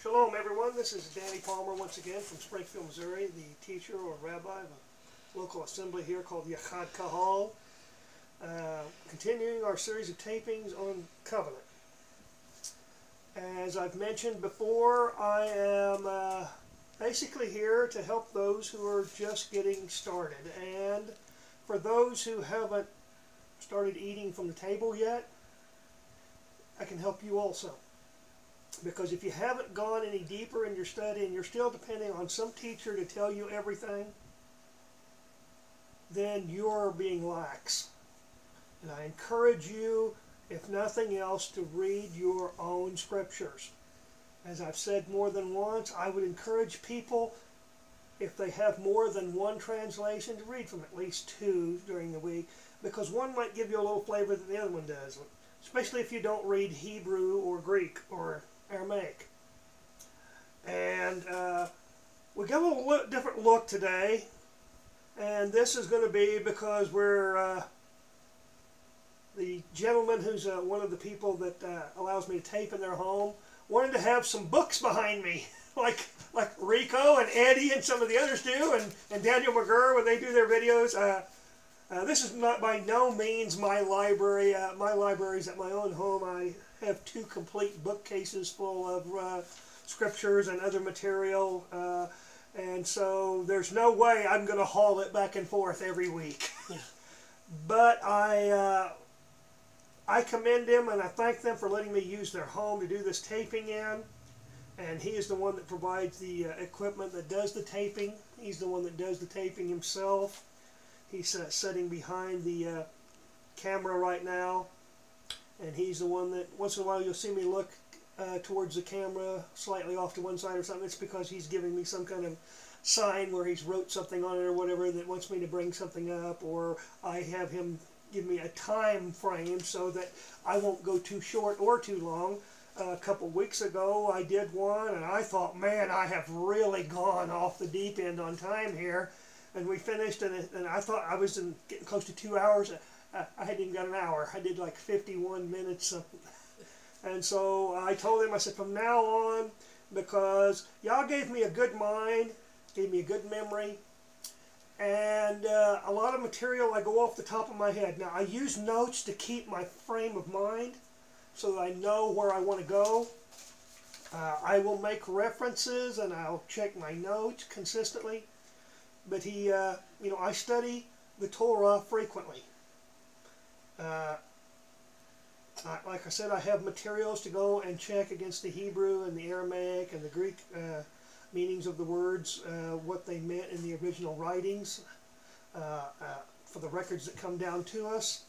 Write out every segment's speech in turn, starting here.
Shalom everyone, this is Danny Palmer once again from Springfield, Missouri, the teacher or rabbi of a local assembly here called Yachad Qahal. Continuing our series of tapings on covenant. As I've mentioned before, I am basically here to help those who are just getting started. And for those who haven't started eating from the table yet, I can help you also. Because if you haven't gone any deeper in your study and you're still depending on some teacher to tell you everything, then you're being lax. And I encourage you, if nothing else, to read your own scriptures. As I've said more than once, I would encourage people, if they have more than one translation, to read from at least two during the week, because one might give you a little flavor that the other one doesn't, especially if you don't read Hebrew or Greek or Aramaic. And we got a little different look today, and this is going to be because we're the gentleman who's one of the people that allows me to tape in their home wanted to have some books behind me, like Rico and Eddie and some of the others do, and Daniel McGurr when they do their videos. This is not by no means my library. My library is at my own home. I have two complete bookcases full of scriptures and other material, and so there's no way I'm going to haul it back and forth every week. But I commend him and I thank them for letting me use their home to do this taping in. And he is the one that provides the equipment that does the taping. He's the one that does the taping himself. He's sitting behind the camera right now. And he's the one that, once in a while you'll see me look towards the camera, slightly off to one side or something. It's because he's giving me some kind of sign where he's wrote something on it or whatever that wants me to bring something up, or I have him give me a time frame so that I won't go too short or too long. A couple weeks ago I did one and I thought, man, I have really gone off the deep end on time here. And we finished and I thought I was getting close to 2 hours. I hadn't even got an hour. I did like 51 minutes something. And so I told him, I said, from now on, because y'all gave me a good mind, gave me a good memory, and a lot of material I go off the top of my head. Now I use notes to keep my frame of mind so that I know where I want to go. I will make references and I'll check my notes consistently. But I study the Torah frequently. Like I said, I have materials to go and check against the Hebrew and the Aramaic and the Greek meanings of the words, what they meant in the original writings, for the records that come down to us.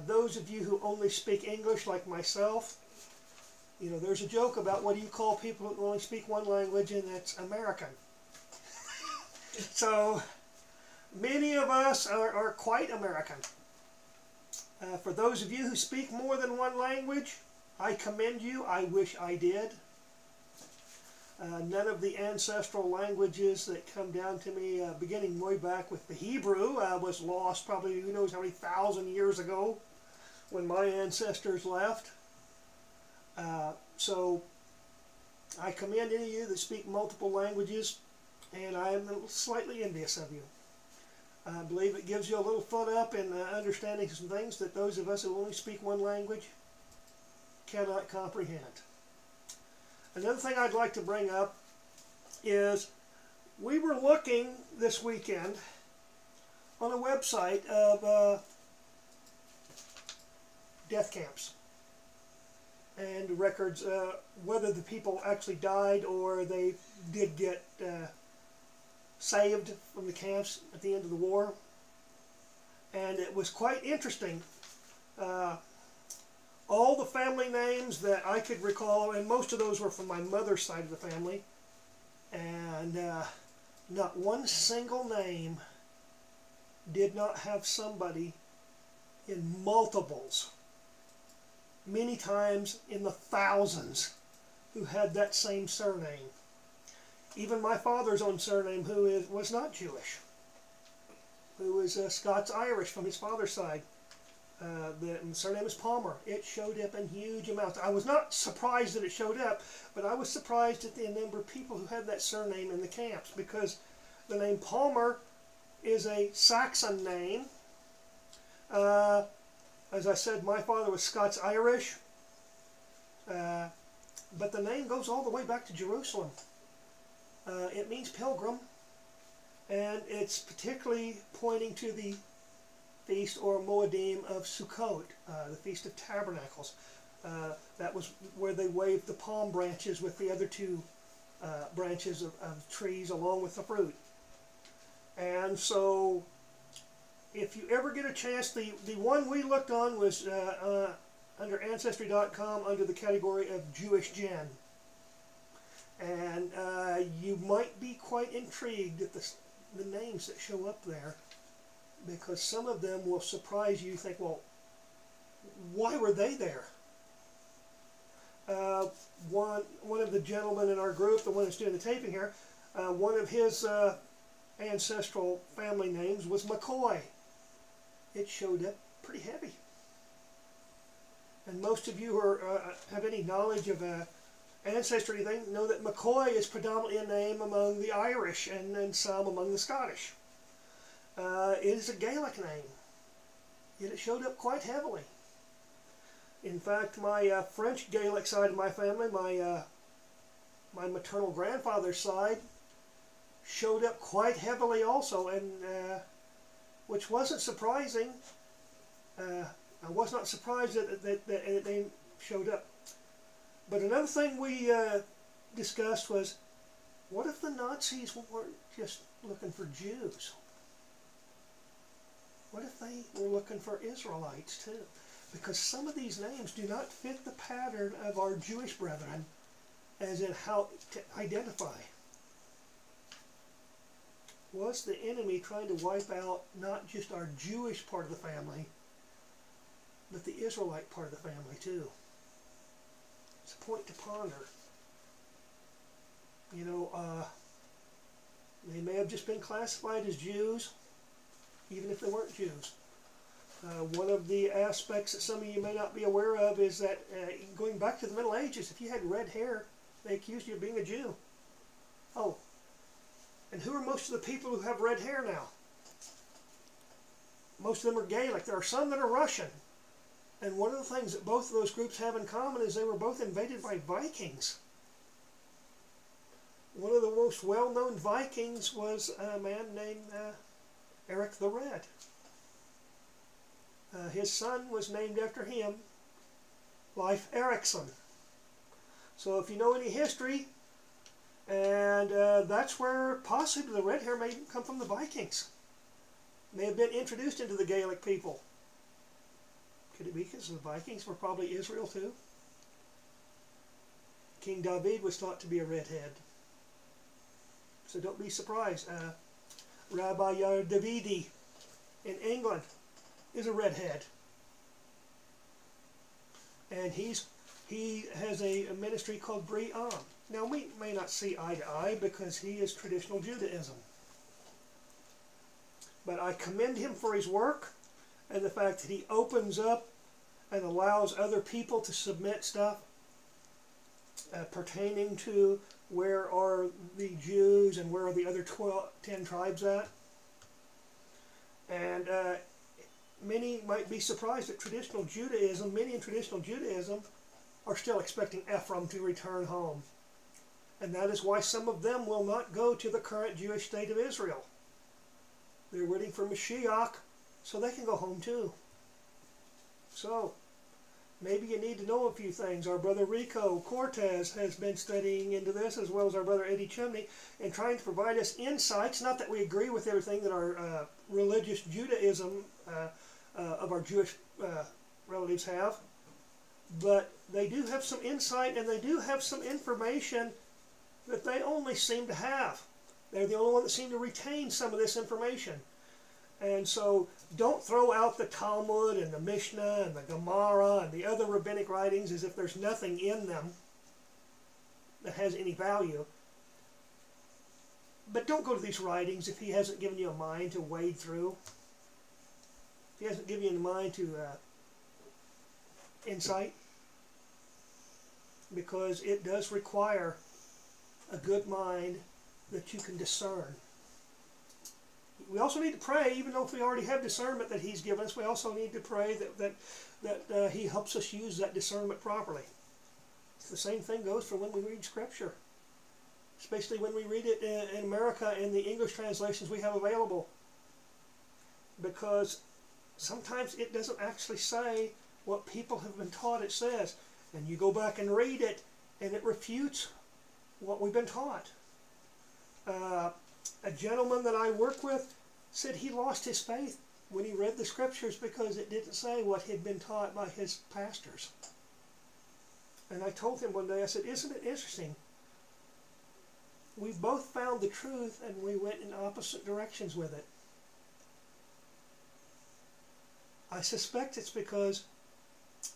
Those of you who only speak English like myself, there's a joke about what do you call people who only speak one language, and that's American. So many of us are quite American. For those of you who speak more than one language, I commend you. I wish I did. None of the ancestral languages that come down to me, beginning way back with the Hebrew, was lost probably who knows how many thousand years ago when my ancestors left. So I commend any of you that speak multiple languages, and I am slightly envious of you. I believe it gives you a little foot up in understanding some things that those of us who only speak one language cannot comprehend. Another thing I'd like to bring up is we were looking this weekend on a website of death camps and records, whether the people actually died or they did get saved from the camps at the end of the war. And it was quite interesting. All the family names that I could recall, and most of those were from my mother's side of the family, and not one single name did not have somebody in multiples, many times in the thousands, who had that same surname. Even my father's own surname, who was not Jewish, who was Scots-Irish from his father's side, The surname is Palmer. It showed up in huge amounts. I was not surprised that it showed up, but I was surprised at the number of people who had that surname in the camps, because the name Palmer is a Saxon name. As I said, my father was Scots-Irish, but the name goes all the way back to Jerusalem. It means pilgrim, and it's particularly pointing to the feast or Moedim of Sukkot, the Feast of Tabernacles. That was where they waved the palm branches with the other two branches of trees along with the fruit. And so, if you ever get a chance, the one we looked on was under Ancestry.com under the category of Jewish Gen. And you might be quite intrigued at the names that show up there, because some of them will surprise you. You think, well, why were they there? One of the gentlemen in our group, the one that's doing the taping here, one of his ancestral family names was McCoy. It showed up pretty heavy. And most of you who have any knowledge of ancestry or anything know that McCoy is predominantly a name among the Irish and some among the Scottish. It is a Gaelic name, yet it showed up quite heavily. In fact, my French Gaelic side of my family, my maternal grandfather's side, showed up quite heavily also, and which wasn't surprising. I was not surprised that the name showed up. But another thing we discussed was, what if the Nazis weren't just looking for Jews? What if they were looking for Israelites too? Because some of these names do not fit the pattern of our Jewish brethren, as in how to identify. Was the enemy trying to wipe out not just our Jewish part of the family, but the Israelite part of the family too? It's a point to ponder. You know, they may have just been classified as Jews, even if they weren't Jews. One of the aspects that some of you may not be aware of is that going back to the Middle Ages, if you had red hair, they accused you of being a Jew. Oh, and who are most of the people who have red hair now? Most of them are Gaelic. There are some that are Russian. And one of the things that both of those groups have in common is they were both invaded by Vikings. One of the most well-known Vikings was a man named Eric the Red. His son was named after him, Leif Erikson. So if you know any history, and that's where possibly the red hair may come from the Vikings. May have been introduced into the Gaelic people. Could it be because the Vikings were probably Israel too? King David was thought to be a redhead. So don't be surprised. Rabbi Yair Davidi in England is a redhead. And he has a ministry called Bri'am. Now we may not see eye to eye because he is traditional Judaism. But I commend him for his work and the fact that he opens up and allows other people to submit stuff pertaining to where are the Jews and where are the other 10 tribes at. And many might be surprised at traditional Judaism. Many in traditional Judaism are still expecting Ephraim to return home. And that is why some of them will not go to the current Jewish state of Israel. They're waiting for Mashiach so they can go home too. So, maybe you need to know a few things. Our brother Rico Cortez has been studying into this, as well as our brother Eddie Chimney, and trying to provide us insights. Not that we agree with everything that our religious Judaism of our Jewish relatives have, but they do have some insight and they do have some information that they only seem to have. They're the only one that seem to retain some of this information. And so don't throw out the Talmud and the Mishnah and the Gemara and the other rabbinic writings as if there's nothing in them that has any value. But don't go to these writings if he hasn't given you a mind to wade through. If he hasn't given you a mind to insight, because it does require a good mind that you can discern. We also need to pray, even though if we already have discernment that He's given us, we also need to pray that He helps us use that discernment properly. The same thing goes for when we read Scripture, especially when we read it in America in the English translations we have available, because sometimes it doesn't actually say what people have been taught it says, and you go back and read it and it refutes what we've been taught. A gentleman that I work with said he lost his faith when he read the Scriptures because it didn't say what had been taught by his pastors. And I told him one day, I said, isn't it interesting? We both found the truth and we went in opposite directions with it. I suspect it's because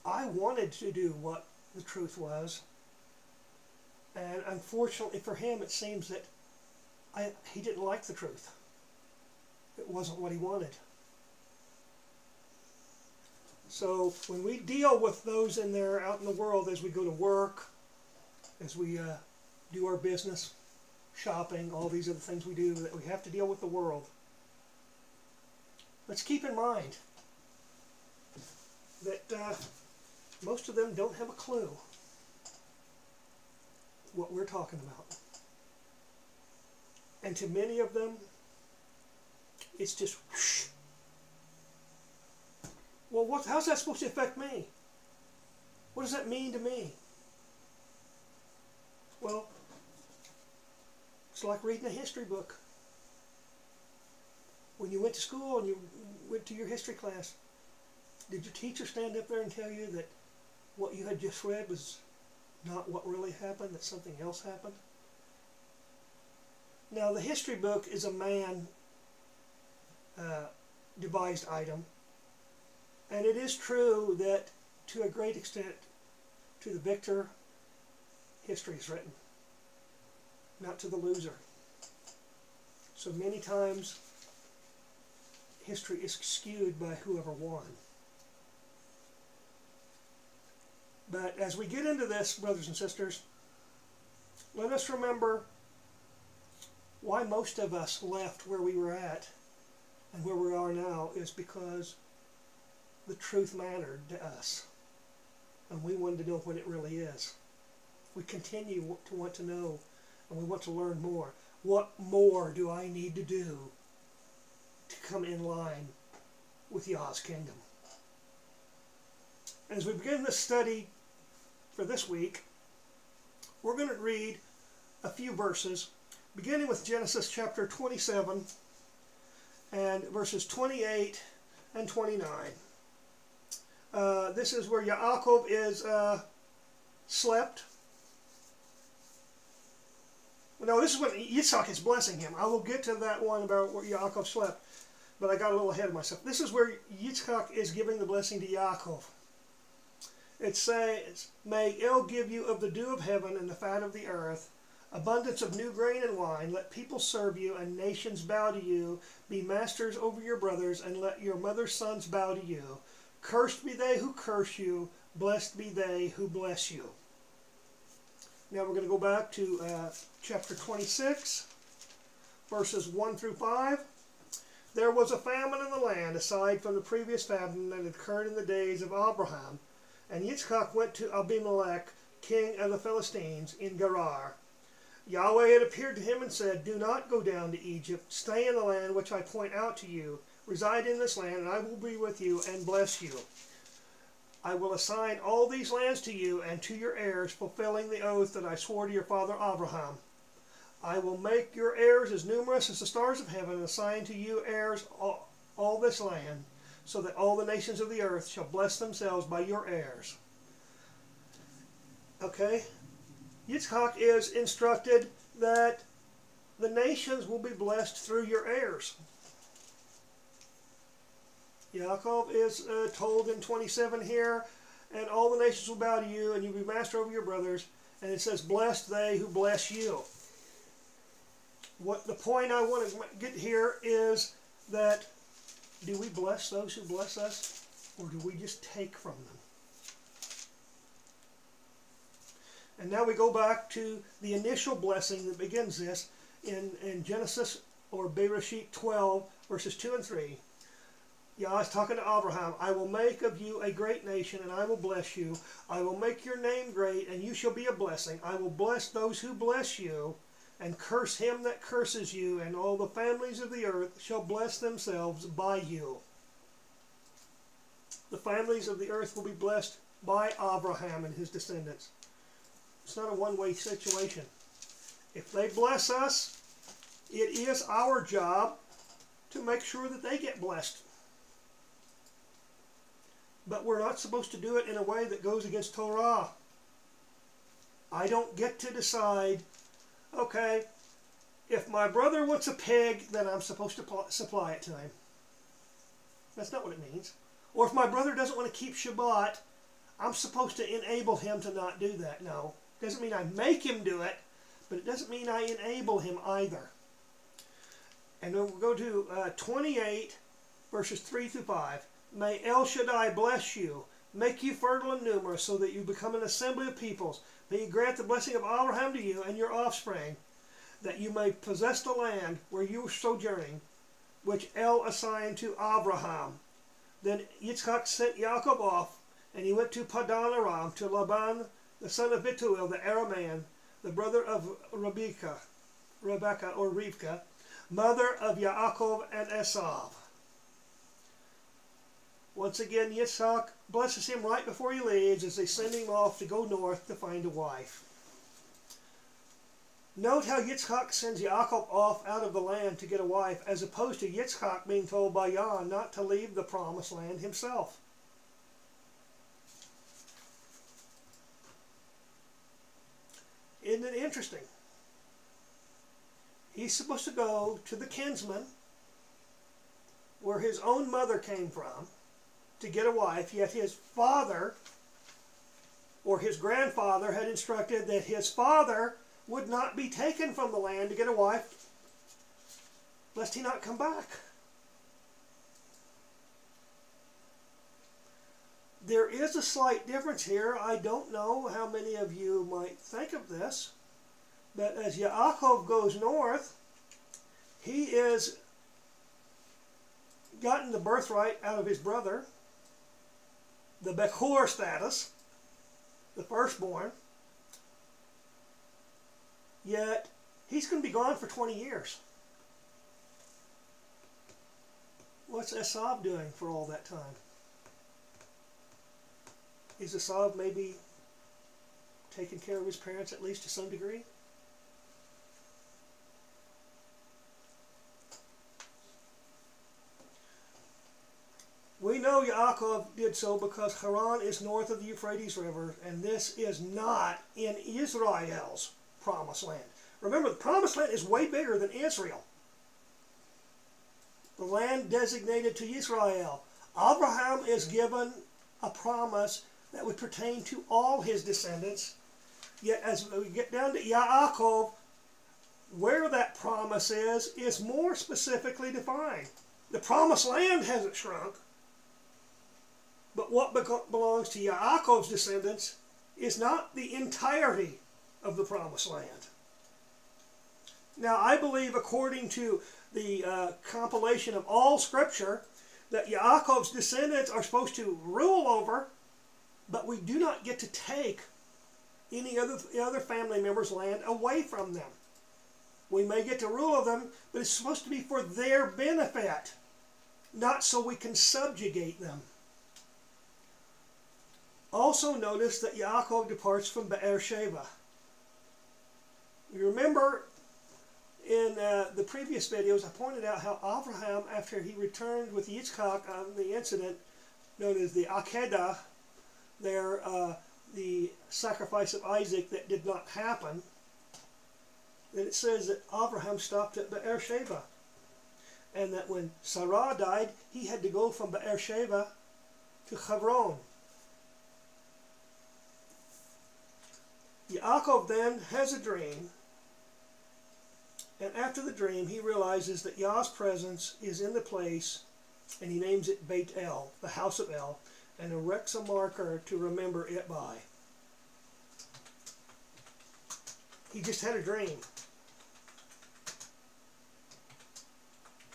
I wanted to do what the truth was, and unfortunately for him it seems that he didn't like the truth. It wasn't what he wanted. So when we deal with those in there out in the world, as we go to work, as we do our business, shopping, all these other things we do, that we have to deal with the world, let's keep in mind that most of them don't have a clue what we're talking about. And to many of them, it's just whoosh. Well, how's that supposed to affect me? What does that mean to me? Well, it's like reading a history book. When you went to school and you went to your history class, did your teacher stand up there and tell you that what you had just read was not what really happened, that something else happened? Now, the history book is a man devised item, and it is true that to a great extent, to the victor, history is written, not to the loser. So many times, history is skewed by whoever won. But as we get into this, brothers and sisters, let us remember why most of us left where we were at and where we are now is because the truth mattered to us. And we wanted to know what it really is. We continue to want to know, and we want to learn more. What more do I need to do to come in line with Yah's kingdom? As we begin this study for this week, we're going to read a few verses, beginning with Genesis chapter 27 and verses 28 and 29. This is where Yaakov is slept. No, this is when Yitzhak is blessing him. I will get to that one about where Yaakov slept, but I got a little ahead of myself. This is where Yitzhak is giving the blessing to Yaakov. It says, "May El give you of the dew of heaven and the fat of the earth, abundance of new grain and wine. Let people serve you and nations bow to you. Be masters over your brothers, and let your mother's sons bow to you. Cursed be they who curse you. Blessed be they who bless you." Now we're going to go back to chapter 26, verses 1 through 5. "There was a famine in the land, aside from the previous famine that had occurred in the days of Abraham. And Yitzchak went to Abimelech, king of the Philistines, in Gerar. Yahweh had appeared to him and said, 'Do not go down to Egypt. Stay in the land which I point out to you. Reside in this land, and I will be with you and bless you. I will assign all these lands to you and to your heirs, fulfilling the oath that I swore to your father Abraham. I will make your heirs as numerous as the stars of heaven, and assign to you heirs all this land, so that all the nations of the earth shall bless themselves by your heirs.'" Okay? Yitzhak is instructed that the nations will be blessed through your heirs. Yaakov is told in 27 here, "And all the nations will bow to you, and you'll be master over your brothers." And it says, "Blessed they who bless you." What the point I want to get here is that do we bless those who bless us, or do we just take from them? And now we go back to the initial blessing that begins this in Genesis or Bereshit 12, verses 2 and 3. Yah is talking to Abraham. I will make of you a great nation, and I will bless you. I will make your name great, and you shall be a blessing. I will bless those who bless you, and curse him that curses you, and all the families of the earth shall bless themselves by you. The families of the earth will be blessed by Abraham and his descendants. It's not a one-way situation. If they bless us, it is our job to make sure that they get blessed. But we're not supposed to do it in a way that goes against Torah. I don't get to decide, okay, if my brother wants a pig, then I'm supposed to supply it to him. That's not what it means. Or if my brother doesn't want to keep Shabbat, I'm supposed to enable him to not do that. No. It doesn't mean I make him do it, but it doesn't mean I enable him either. And then we'll go to 28, verses 3 through 5. May El Shaddai bless you, make you fertile and numerous, so that you become an assembly of peoples. May he grant the blessing of Abraham to you and your offspring, that you may possess the land where you are sojourning, which El assigned to Abraham. Then Yitzchak sent Yaakov off, and he went to Padan Aram, to Laban, the son of Bethuel, the Aramean, the brother of Rebekah, or Rivka, mother of Yaakov and Esav. Once again, Yitzhak blesses him right before he leaves as they send him off to go north to find a wife. Note how Yitzhak sends Yaakov off out of the land to get a wife, as opposed to Yitzhak being told by Yah not to leave the promised land himself. Isn't it interesting? He's supposed to go to the kinsman, where his own mother came from, to get a wife, yet his father or his grandfather had instructed that his father would not be taken from the land to get a wife, lest he not come back. There is a slight difference here. I don't know how many of you might think of this, but as Yaakov goes north, he is gotten the birthright out of his brother, the Bechor status, the firstborn, yet he's going to be gone for 20 years. What's Esav doing for all that time? Is Esav maybe taking care of his parents at least to some degree? We know Yaakov did so because Haran is north of the Euphrates River, and this is not in Israel's promised land. Remember, the promised land is way bigger than Israel. The land designated to Israel. Abraham is given a promise that would pertain to all his descendants. Yet as we get down to Yaakov, where that promise is more specifically defined. The promised land hasn't shrunk, but what belongs to Yaakov's descendants is not the entirety of the promised land. Now, I believe, according to the compilation of all Scripture, that Yaakov's descendants are supposed to rule over, but we do not get to take any other family member's land away from them. We may get to rule over them, but it's supposed to be for their benefit, not so we can subjugate them. Also notice that Yaakov departs from Beersheba. You remember in the previous videos I pointed out how Abraham, after he returned with Yitzchak on the incident known as the Akedah, the sacrifice of Isaac that did not happen, then it says that Abraham stopped at Beersheba, and that when Sarah died, he had to go from Beersheba to Hebron. Yaakov then has a dream, and after the dream he realizes that Yah's presence is in the place, and he names it Beit El, the house of El, and erects a marker to remember it by. He just had a dream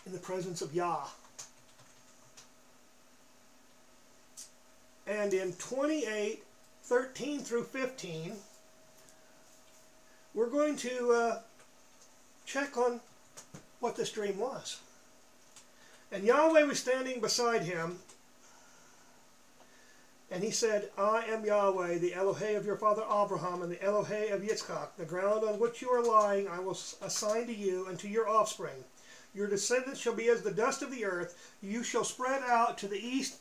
in the presence of Yah. And in 28:13 through 15, we're going to check on what this dream was. And Yahweh was standing beside him, and he said, I am Yahweh, the Elohei of your father Abraham, and the Elohei of Yitzchak. The ground on which you are lying I will assign to you and to your offspring. Your descendants shall be as the dust of the earth. You shall spread out to the east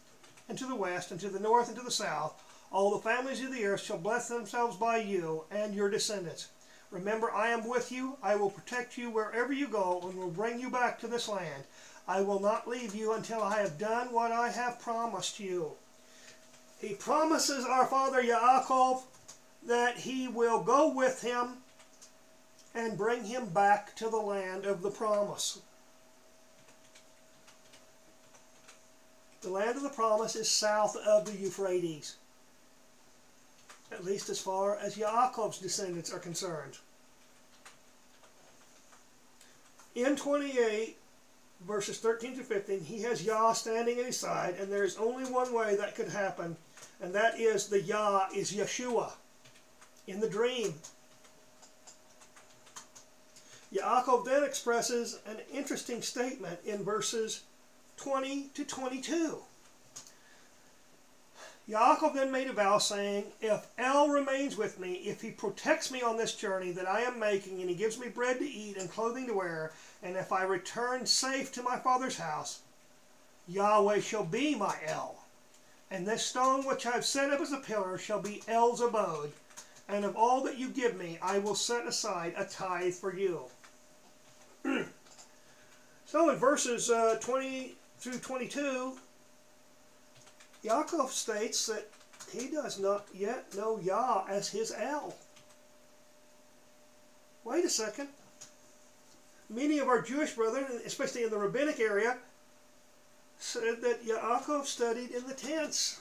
and to the west, and to the north and to the south. All the families of the earth shall bless themselves by you and your descendants. Remember, I am with you. I will protect you wherever you go, and will bring you back to this land. I will not leave you until I have done what I have promised you. He promises our father Yaakov that he will go with him and bring him back to the land of the promise. The land of the promise is south of the Euphrates, at least as far as Yaakov's descendants are concerned. In 28, verses 13 to 15, he has Yah standing at his side, and there is only one way that could happen, and that is the Yah is Yeshua in the dream. Yaakov then expresses an interesting statement in verses 20 to 22. Yaakov then made a vow, saying, if El remains with me, if he protects me on this journey that I am making, and he gives me bread to eat and clothing to wear, and if I return safe to my father's house, Yahweh shall be my El. And this stone which I have set up as a pillar shall be El's abode. And of all that you give me, I will set aside a tithe for you. So in verses 20 through 22, Yaakov states that he does not yet know Yah as his El. Wait a second. Many of our Jewish brethren, especially in the rabbinic area, said that Yaakov studied in the tents.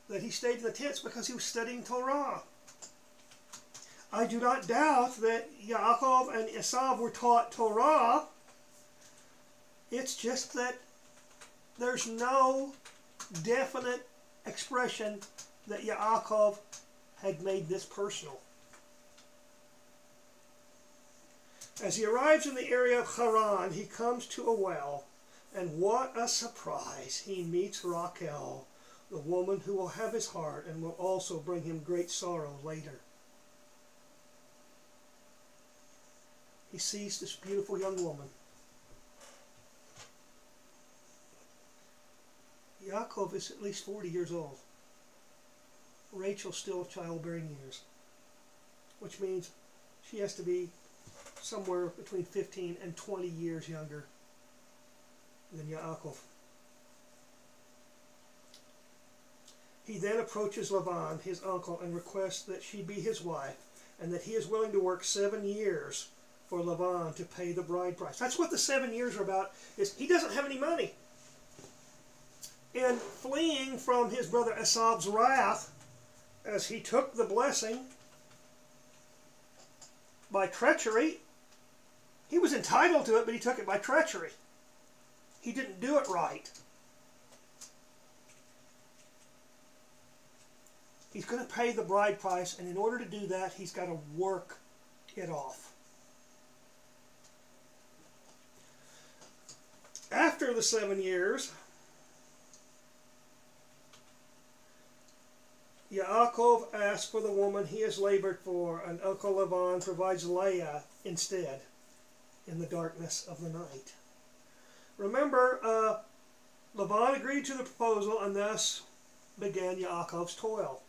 That he stayed in the tents because he was studying Torah. I do not doubt that Yaakov and Esau were taught Torah. It's just that there's no definite expression that Yaakov had made this personal. As he arrives in the area of Haran, he comes to a well, and what a surprise! He meets Rachel, the woman who will have his heart and will also bring him great sorrow later. He sees this beautiful young woman. Yaakov is at least 40 years old. Rachel's still of childbearing years, which means she has to be somewhere between 15 and 20 years younger than Yaakov. He then approaches Laban, his uncle, and requests that she be his wife, and that he is willing to work 7 years for Laban to pay the bride price. That's what the 7 years are about, is he doesn't have any money. In fleeing from his brother Esau's wrath, as he took the blessing by treachery, he was entitled to it, but he took it by treachery. He didn't do it right. He's going to pay the bride price, and in order to do that, he's got to work it off. After the 7 years, Yaakov asks for the woman he has labored for, and Uncle Laban provides Leah instead in the darkness of the night. Remember, Laban agreed to the proposal, and thus began Yaakov's toil.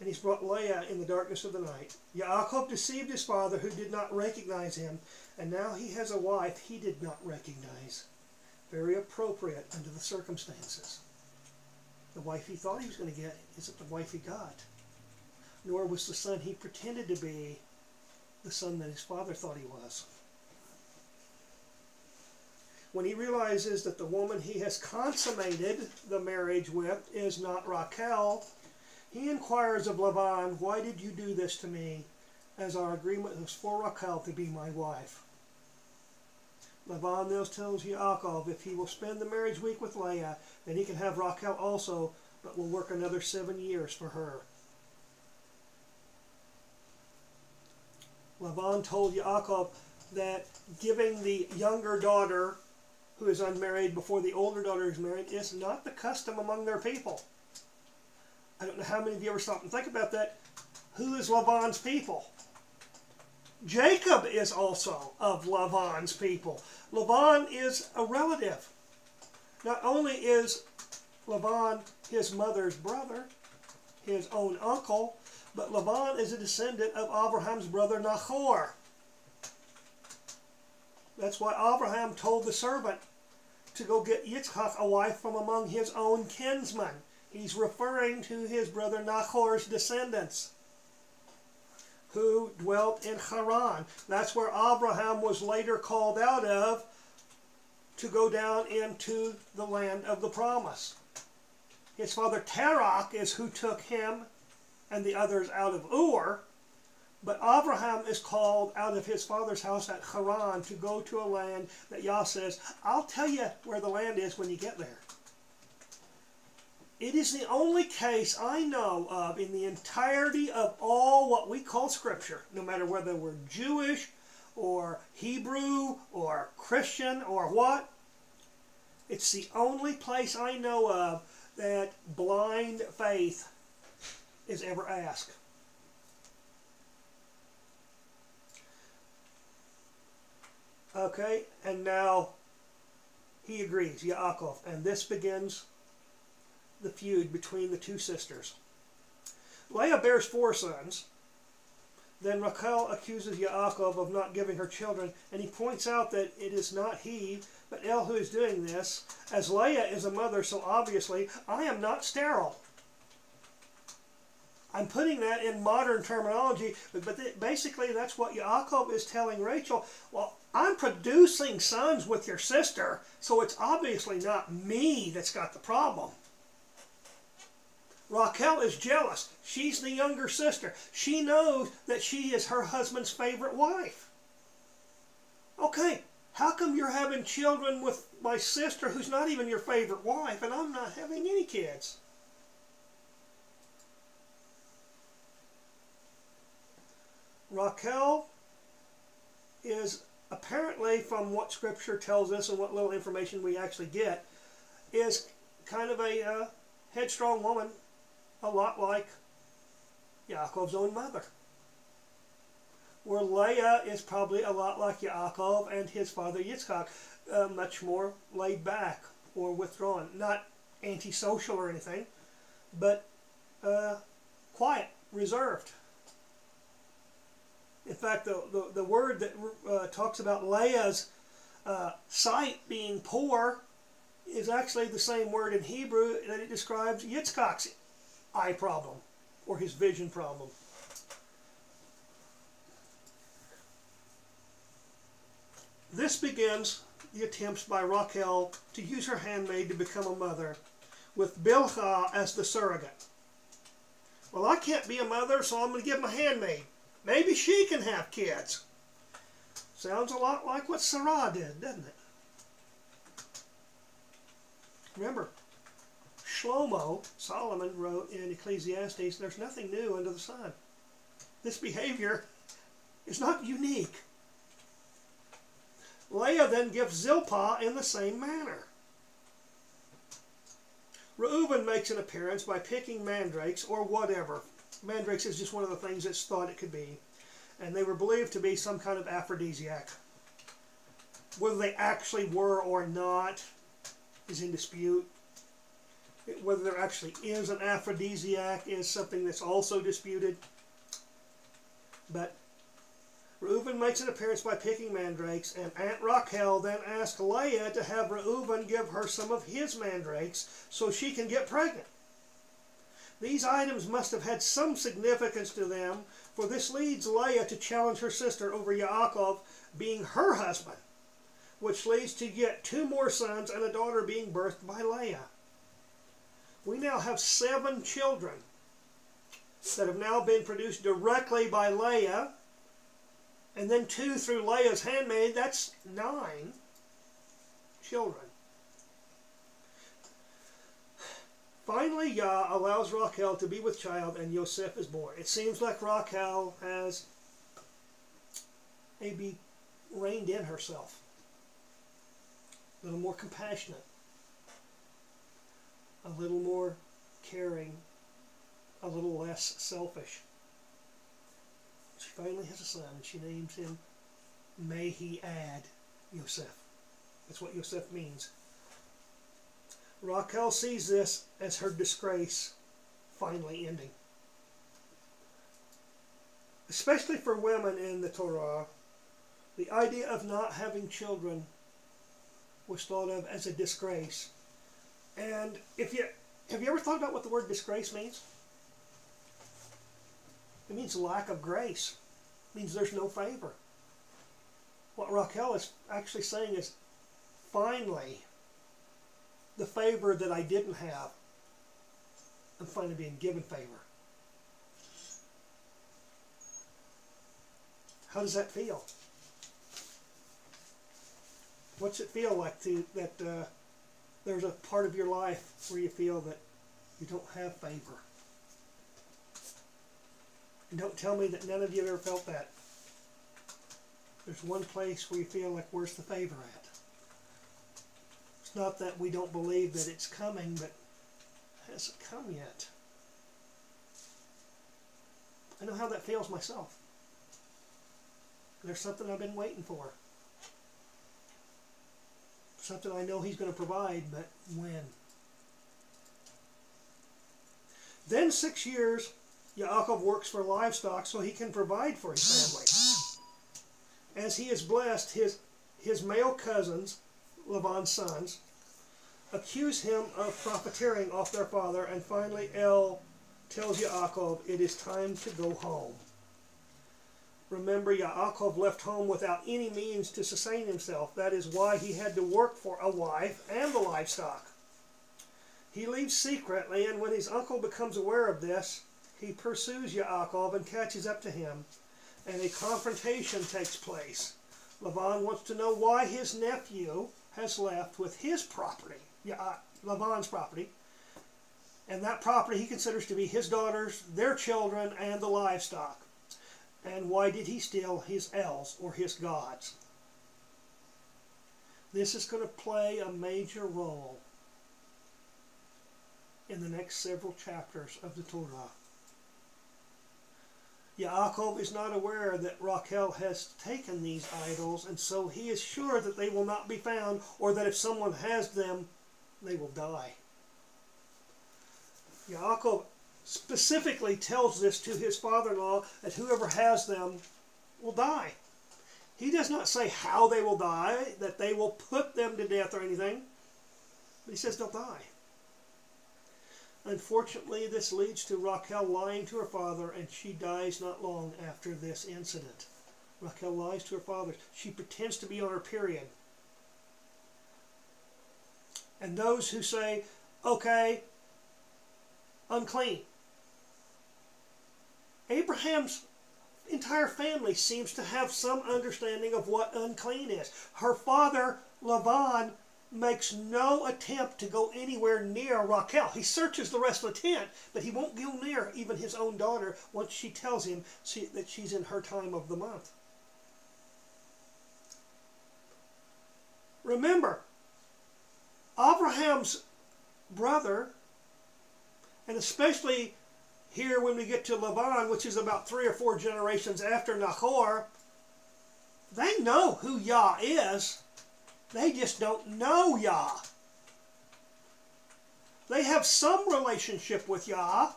And he's brought Leah in the darkness of the night. Yaakov deceived his father, who did not recognize him, and now he has a wife he did not recognize. Very appropriate under the circumstances. The wife he thought he was going to get isn't the wife he got. Nor was the son he pretended to be the son that his father thought he was. When he realizes that the woman he has consummated the marriage with is not Rachel, He inquires of Laban, "Why did you do this to me, as our agreement was for Rachel to be my wife?" Laban then tells Yaakov if he will spend the marriage week with Leah, then he can have Rachel also, but will work another 7 years for her. Laban told Yaakov that giving the younger daughter, who is unmarried, before the older daughter is married, is not the custom among their people. I don't know how many of you ever stop and think about that. Who is Laban's people? Jacob is also of Laban's people. Laban is a relative. Not only is Laban his mother's brother, his own uncle, but Laban is a descendant of Abraham's brother Nahor. That's why Abraham told the servant to go get Yitzchak a wife from among his own kinsmen. He's referring to his brother Nahor's descendants who dwelt in Haran. That's where Abraham was later called out of to go down into the land of the promise. His father Terach is who took him and the others out of Ur, but Abraham is called out of his father's house at Haran to go to a land that Yah says, "I'll tell you where the land is when you get there." It is the only case I know of in the entirety of all what we call Scripture, no matter whether we're Jewish or Hebrew or Christian or what. It's the only place I know of that blind faith is ever asked. Okay, and now he agrees, Yaakov, and this begins the feud between the two sisters. Leah bears 4 sons. Then Rachel accuses Yaakov of not giving her children, and he points out that it is not he, but El who is doing this. As Leah is a mother, so obviously I am not sterile. I'm putting that in modern terminology, but basically that's what Yaakov is telling Rachel. Well, I'm producing sons with your sister, so it's obviously not me that's got the problem. Rachel is jealous. She's the younger sister. She knows that she is her husband's favorite wife. Okay, how come you're having children with my sister who's not even your favorite wife, and I'm not having any kids? Rachel is apparently, from what Scripture tells us and what little information we actually get, is kind of a headstrong woman, a lot like Yaakov's own mother. Where Leah is probably a lot like Yaakov and his father Yitzchak, much more laid back or withdrawn. Not antisocial or anything, but quiet, reserved. In fact, the word that talks about Leah's sight being poor is actually the same word in Hebrew that it describes Yitzchak's eye problem or his vision problem. This begins the attempts by Rachel to use her handmaid to become a mother, with Bilhah as the surrogate. Well, I can't be a mother, so I'm going to give my handmaid. Maybe she can have kids. Sounds a lot like what Sarah did, doesn't it? Remember, Solomon wrote in Ecclesiastes, there's nothing new under the sun. This behavior is not unique. Leah then gives Zilpah in the same manner. Reuben makes an appearance by picking mandrakes or whatever. Mandrakes is just one of the things it's thought it could be. And they were believed to be some kind of aphrodisiac. Whether they actually were or not is in dispute. Whether there actually is an aphrodisiac is something that's also disputed. But Reuben makes an appearance by picking mandrakes, and Aunt Rachel then asks Leah to have Reuben give her some of his mandrakes so she can get pregnant. These items must have had some significance to them, for this leads Leah to challenge her sister over Yaakov being her husband, which leads to yet 2 more sons and a daughter being birthed by Leah. We now have 7 children that have now been produced directly by Leah, and then 2 through Leah's handmaid, that's 9 children. Finally, Yah allows Rachel to be with child, and Yosef is born. It seems like Rachel has maybe reined in herself, a little more compassionate, a little more caring, a little less selfish. She finally has a son, and she names him May He Add Yosef. That's what Yosef means. Rachel sees this as her disgrace finally ending. Especially for women in the Torah, the idea of not having children was thought of as a disgrace. And have you ever thought about what the word disgrace means? It means lack of grace. It means there's no favor. What Rachel is actually saying is, finally, the favor that I didn't have, I'm finally being given favor. How does that feel? What's it feel like that there's a part of your life where you feel that you don't have favor? And don't tell me that none of you have ever felt that. There's one place where you feel like, where's the favor at? It's not that we don't believe that it's coming, but it hasn't come yet. I know how that feels myself. There's something I've been waiting for. Something I know He's going to provide, but when? Then 6 years, Yaakov works for livestock so he can provide for his family. As he is blessed, his male cousins, Laban's sons, accuse him of profiteering off their father, and finally El tells Yaakov it is time to go home. Remember, Yaakov left home without any means to sustain himself. That is why he had to work for a wife and the livestock. He leaves secretly, and when his uncle becomes aware of this, he pursues Yaakov and catches up to him, and a confrontation takes place. Laban wants to know why his nephew has left with his property, Laban's property, and that property he considers to be his daughters, their children, and the livestock. And why did he steal his Els, or his gods? This is going to play a major role in the next several chapters of the Torah. Yaakov is not aware that Rachel has taken these idols, and so he is sure that they will not be found, or that if someone has them, they will die. Yaakov specifically tells this to his father-in-law, that whoever has them will die. He does not say how they will die, that they will put them to death or anything, but he says they'll die. Unfortunately, this leads to Rachel lying to her father, and she dies not long after this incident. Rachel lies to her father. She pretends to be on her period. And those who say, okay, unclean. Abraham's entire family seems to have some understanding of what unclean is. Her father, Laban, makes no attempt to go anywhere near Rachel. He searches the rest of the tent, but he won't go near even his own daughter once she tells him that she's in her time of the month. Remember, Abraham's brother, and especially here when we get to Laban, which is about 3 or 4 generations after Nahor, they know who Yah is. They just don't know Yah. They have some relationship with Yah,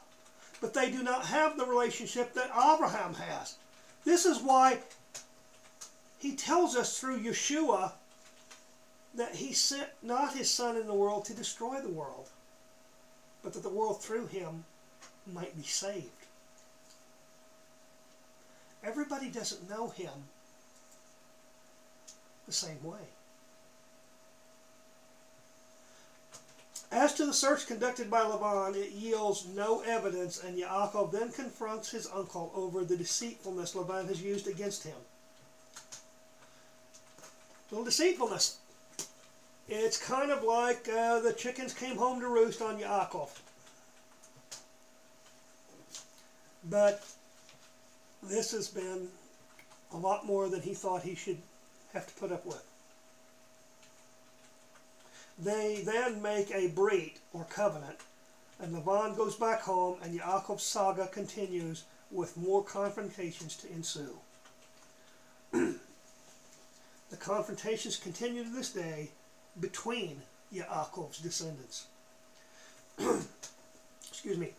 but they do not have the relationship that Abraham has. This is why he tells us through Yeshua that he sent not his son in the world to destroy the world, but that the world through him might be saved. Everybody doesn't know him the same way. As to the search conducted by Laban, it yields no evidence, and Yaakov then confronts his uncle over the deceitfulness Laban has used against him. Little deceitfulness. It's kind of like the chickens came home to roost on Yaakov. But this has been a lot more than he thought he should have to put up with. They then make a brit, or covenant, and Laban goes back home, and Yaakov's saga continues with more confrontations to ensue. The confrontations continue to this day between Yaakov's descendants. Excuse me.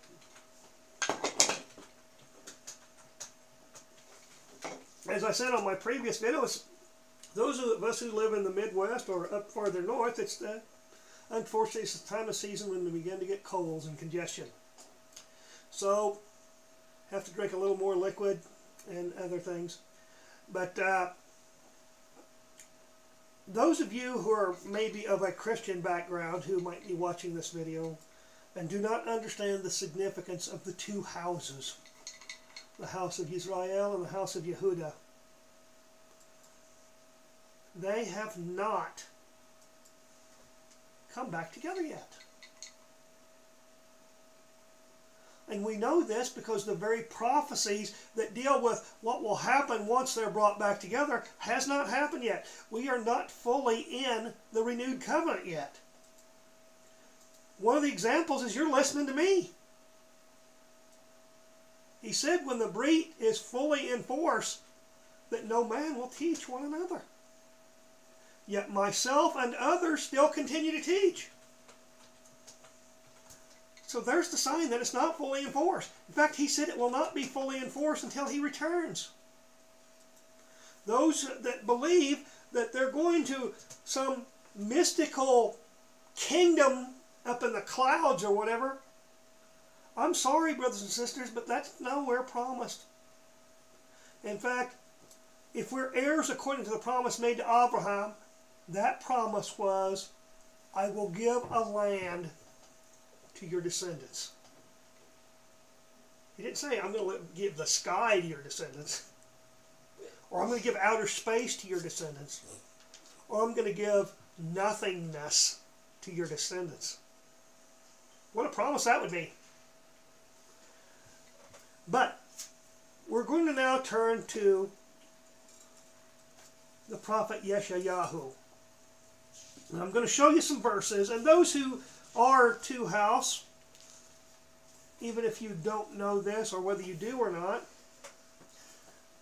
As I said on my previous videos, those of us who live in the Midwest or up farther north, unfortunately it's the time of season when we begin to get colds and congestion. So, have to drink a little more liquid and other things. But those of you who are maybe of a Christian background who might be watching this video and do not understand the significance of the two houses, the house of Israel and the house of Yehudah, they have not come back together yet. And we know this because the very prophecies that deal with what will happen once they're brought back together has not happened yet. We are not fully in the renewed covenant yet. One of the examples is you're listening to me. He said when the brit is fully in force, that no man will teach one another. Yet myself and others still continue to teach. So there's the sign that it's not fully enforced. In fact, he said it will not be fully enforced until he returns. Those that believe that they're going to some mystical kingdom up in the clouds or whatever, I'm sorry, brothers and sisters, but that's nowhere promised. In fact, if we're heirs according to the promise made to Abraham, that promise was, I will give a land to your descendants. He didn't say, I'm going to give the sky to your descendants, or I'm going to give outer space to your descendants, or I'm going to give nothingness to your descendants. What a promise that would be. But we're going to now turn to the prophet Yeshayahu. And I'm going to show you some verses, and those who are two-house, even if you don't know this or whether you do or not,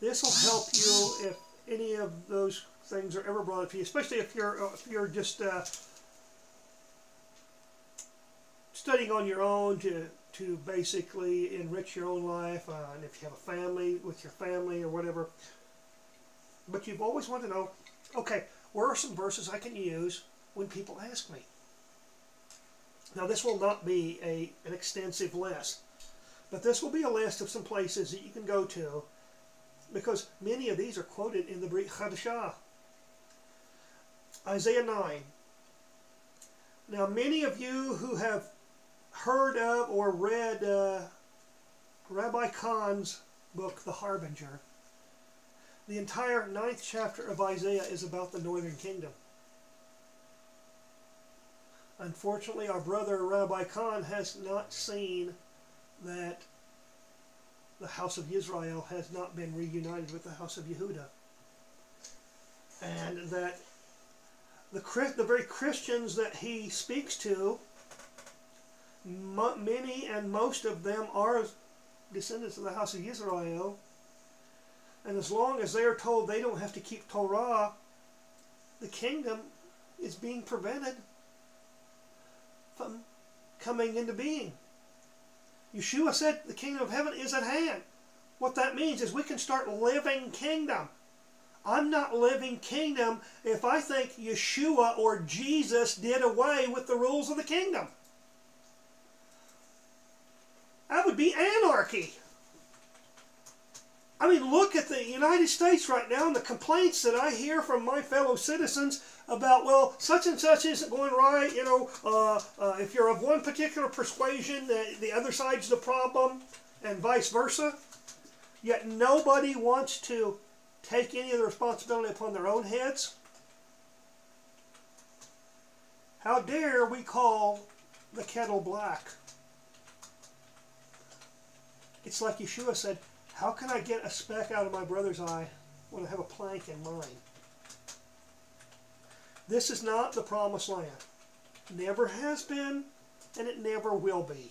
this will help you if any of those things are ever brought up to you, especially if you're just studying on your own to basically enrich your own life, and if you have a family, with your family or whatever. But you've always wanted to know, okay, where are some verses I can use when people ask me? Now this will not be an extensive list, but this will be a list of some places that you can go to, because many of these are quoted in the Brit Chadashah. Isaiah 9. Now many of you who have heard of or read Rabbi Kahn's book, The Harbinger, the entire 9th chapter of Isaiah is about the northern kingdom. Unfortunately, our brother Rabbi Kahn has not seen that the house of Israel has not been reunited with the house of Yehudah. And that the very Christians that he speaks to, many and most of them are descendants of the house of Israel. And as long as they are told they don't have to keep Torah, the kingdom is being prevented from coming into being. Yeshua said the kingdom of heaven is at hand. What that means is we can start living kingdom. I'm not living kingdom if I think Yeshua or Jesus did away with the rules of the kingdom. That would be anarchy. I mean, look at the United States right now and the complaints that I hear from my fellow citizens about, well, such and such isn't going right, you know, if you're of one particular persuasion, the other side's the problem, and vice versa. Yet nobody wants to take any of the responsibility upon their own heads. How dare we call the kettle black? It's like Yeshua said, how can I get a speck out of my brother's eye when I have a plank in mine? This is not the promised land. Never has been, and it never will be.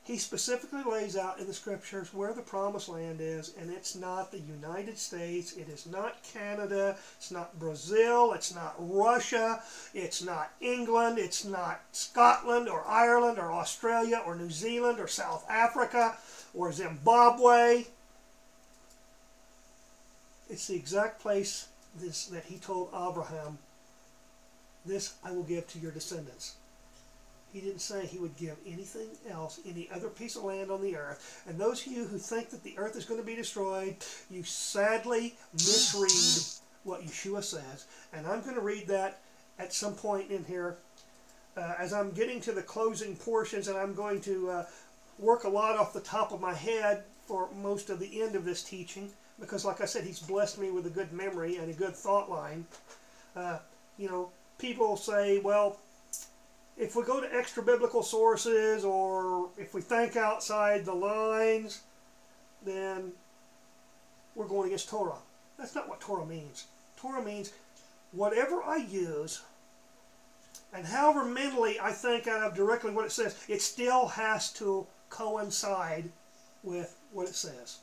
He specifically lays out in the scriptures where the promised land is, and it's not the United States, it is not Canada, it's not Brazil, it's not Russia, it's not England, it's not Scotland or Ireland or Australia or New Zealand or South Africa or Zimbabwe. It's the exact place that he told Abraham, this I will give to your descendants. He didn't say he would give anything else, any other piece of land on the earth. And those of you who think that the earth is going to be destroyed, you sadly misread what Yeshua says. And I'm going to read that at some point in here as I'm getting to the closing portions, and I'm going to work a lot off the top of my head for most of the end of this teaching, because like I said, he's blessed me with a good memory and a good thought line. You know, people say, well, if we go to extra biblical sources, or if we think outside the lines, then we're going against Torah. That's not what Torah means. Torah means whatever I use, and however mentally I think out of directly what it says, it still has to coincide with what it says.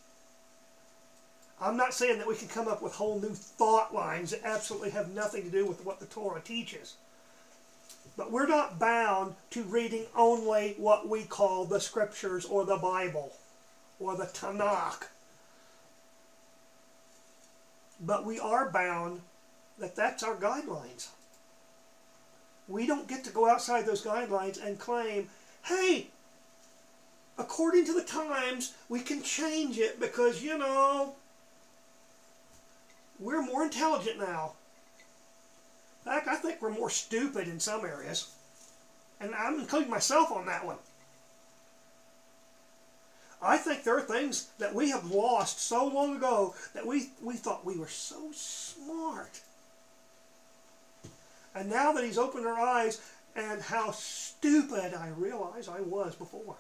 I'm not saying that we can come up with whole new thought lines that absolutely have nothing to do with what the Torah teaches. But we're not bound to reading only what we call the Scriptures or the Bible or the Tanakh. But we are bound that that's our guidelines. We don't get to go outside those guidelines and claim, hey, according to the times, we can change it because, you know, we're more intelligent now. In fact, I think we're more stupid in some areas. And I'm including myself on that one. I think there are things that we have lost so long ago that we thought we were so smart. And now that he's opened our eyes, and how stupid I realize I was before.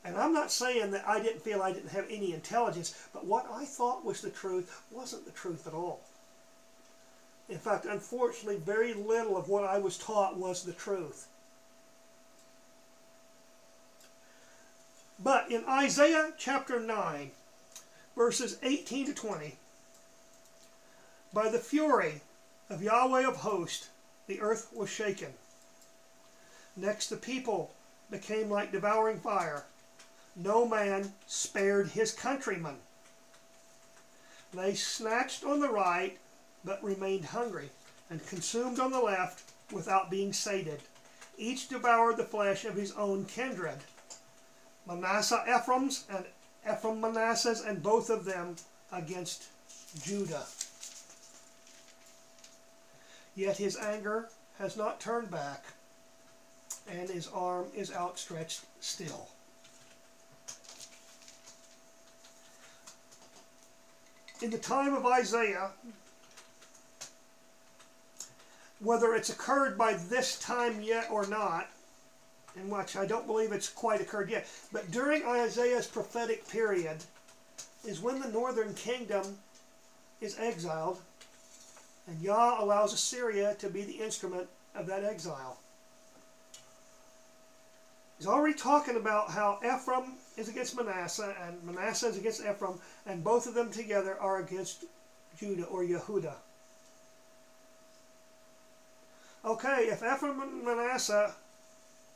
And I'm not saying that I didn't feel I didn't have any intelligence, but what I thought was the truth wasn't the truth at all. In fact, unfortunately, very little of what I was taught was the truth. But in Isaiah chapter 9, verses 18 to 20, by the fury of Yahweh of hosts, the earth was shaken. Next the people became like devouring fire. No man spared his countrymen. They snatched on the right, but remained hungry, and consumed on the left without being sated. Each devoured the flesh of his own kindred. Manasseh Ephraim's, and Ephraim Manasseh's, and both of them against Judah. Yet his anger has not turned back, and his arm is outstretched still. In the time of Isaiah, whether it's occurred by this time yet or not, in which I don't believe it's quite occurred yet, but during Isaiah's prophetic period is when the northern kingdom is exiled, and Yah allows Assyria to be the instrument of that exile. He's already talking about how Ephraim is against Manasseh, and Manasseh is against Ephraim, and both of them together are against Judah or Yehudah. Okay, if Ephraim and Manasseh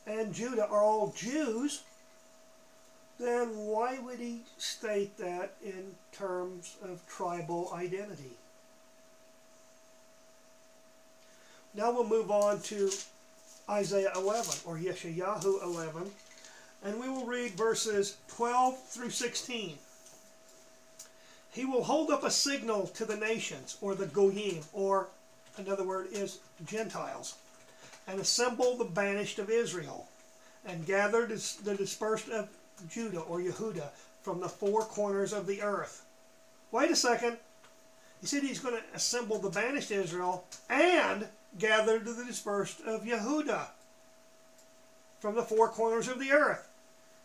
and Judah are all Jews, then why would he state that in terms of tribal identity? Now we'll move on to Isaiah 11, or Yeshayahu 11, and we will read verses 12 through 16. He will hold up a signal to the nations, or the Goyim, or another word is Gentiles, and assemble the banished of Israel, and gather the dispersed of Judah, or Yehudah, from the four corners of the earth. Wait a second. He said he's going to assemble the banished Israel and gather to the dispersed of Yehudah from the four corners of the earth.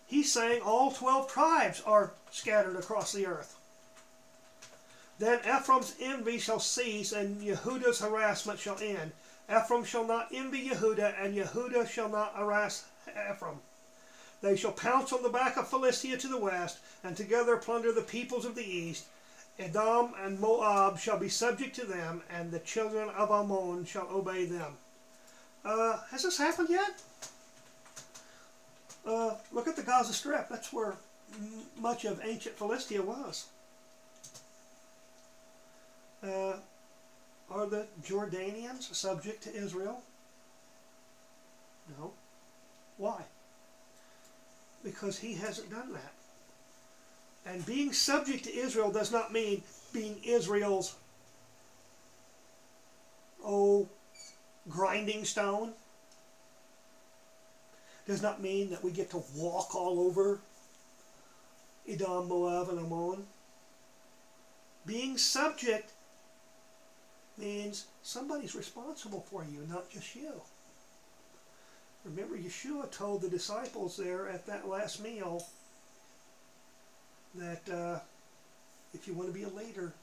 He's saying all 12 tribes are scattered across the earth. Then Ephraim's envy shall cease, and Yehudah's harassment shall end. Ephraim shall not envy Yehudah, and Yehudah shall not harass Ephraim. They shall pounce on the back of Philistia to the west, and together plunder the peoples of the east. Edom and Moab shall be subject to them, and the children of Ammon shall obey them. Has this happened yet? Look at the Gaza Strip. That's where much of ancient Philistia was. Are the Jordanians subject to Israel? No. Why? Because he hasn't done that. And being subject to Israel does not mean being Israel's, grinding stone. Does not mean that we get to walk all over Edom, Moab, and Ammon. Being subject means somebody's responsible for you, not just you. Remember, Yeshua told the disciples there at that last meal that if you want to be a leader,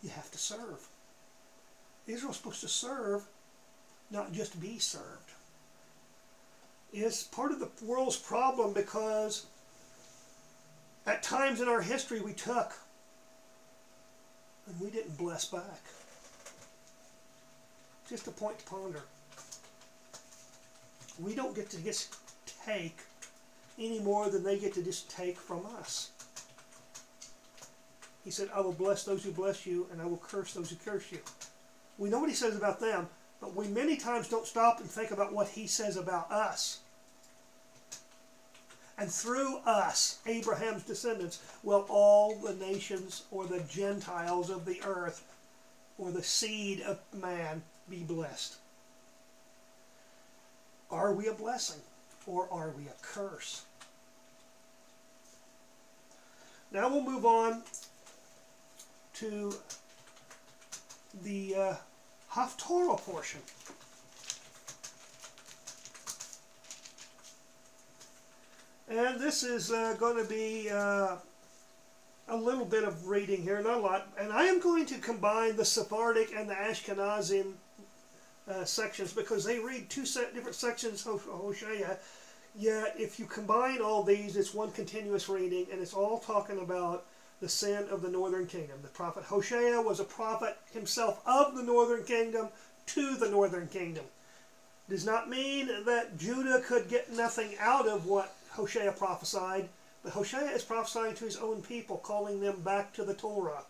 you have to serve. Israel's supposed to serve, not just be served. It's part of the world's problem because at times in our history we took and we didn't bless back. Just a point to ponder. We don't get to just take any more than they get to just take from us. He said, I will bless those who bless you, and I will curse those who curse you. We know what he says about them, but we many times don't stop and think about what he says about us. And through us, Abraham's descendants, will all the nations or the Gentiles of the earth or the seed of man be blessed. Are we a blessing or are we a curse? Now we'll move on to the Haftorah portion. And this is going to be a little bit of reading here, not a lot. And I am going to combine the Sephardic and the Ashkenazim sections because they read two different sections of Hosea. Yet if you combine all these, it's one continuous reading, and it's all talking about the sin of the northern kingdom. The prophet Hosea was a prophet himself of the northern kingdom to the northern kingdom. Does not mean that Judah could get nothing out of what Hosea prophesied, but Hosea is prophesying to his own people, calling them back to the Torah.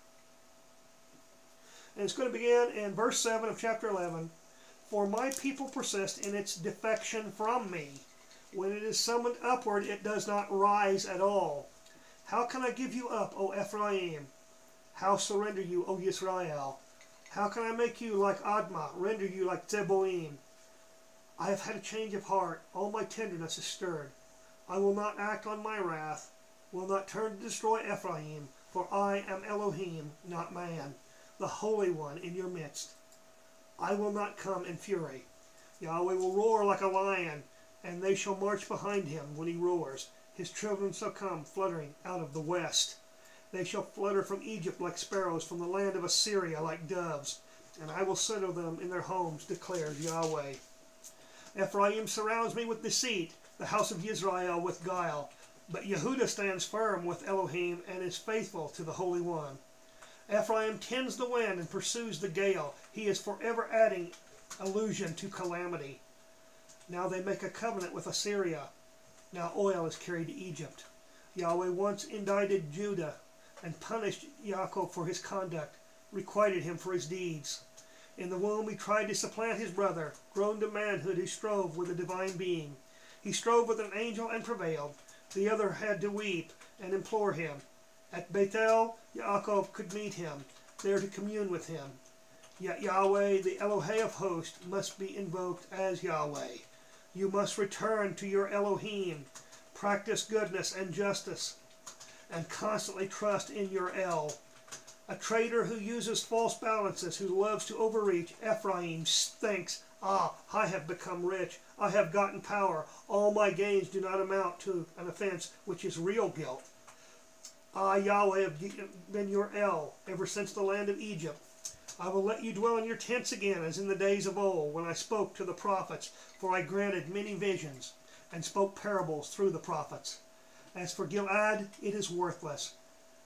And it's going to begin in verse 7 of chapter 11. For my people persist in its defection from me. When it is summoned upward, it does not rise at all. How can I give you up, O Ephraim? How surrender you, O Israel? How can I make you like Admah, render you like Zeboim? I have had a change of heart. All my tenderness is stirred. I will not act on my wrath, will not turn to destroy Ephraim, for I am Elohim, not man, the Holy One in your midst. I will not come in fury. Yahweh will roar like a lion, and they shall march behind him when he roars. His children shall come fluttering out of the west. They shall flutter from Egypt like sparrows, from the land of Assyria like doves. And I will settle them in their homes, declares Yahweh. Ephraim surrounds me with deceit, the house of Israel with guile. But Yehudah stands firm with Elohim and is faithful to the Holy One. Ephraim tends the wind and pursues the gale. He is forever adding allusion to calamity. Now they make a covenant with Assyria. Now oil is carried to Egypt. Yahweh once indicted Judah and punished Yaakov for his conduct, requited him for his deeds. In the womb he tried to supplant his brother. Grown to manhood, he strove with a divine being. He strove with an angel and prevailed. The other had to weep and implore him. At Bethel, Yaakov could meet him, there to commune with him. Yet Yahweh, the Elohei of hosts, must be invoked as Yahweh. You must return to your Elohim, practice goodness and justice, and constantly trust in your El. A trader who uses false balances, who loves to overreach, Ephraim thinks, "Ah, I have become rich, I have gotten power, all my gains do not amount to an offense which is real guilt. I, Yahweh, have been your El, ever since the land of Egypt. I will let you dwell in your tents again, as in the days of old, when I spoke to the prophets, for I granted many visions, and spoke parables through the prophets. As for Gilad, it is worthless,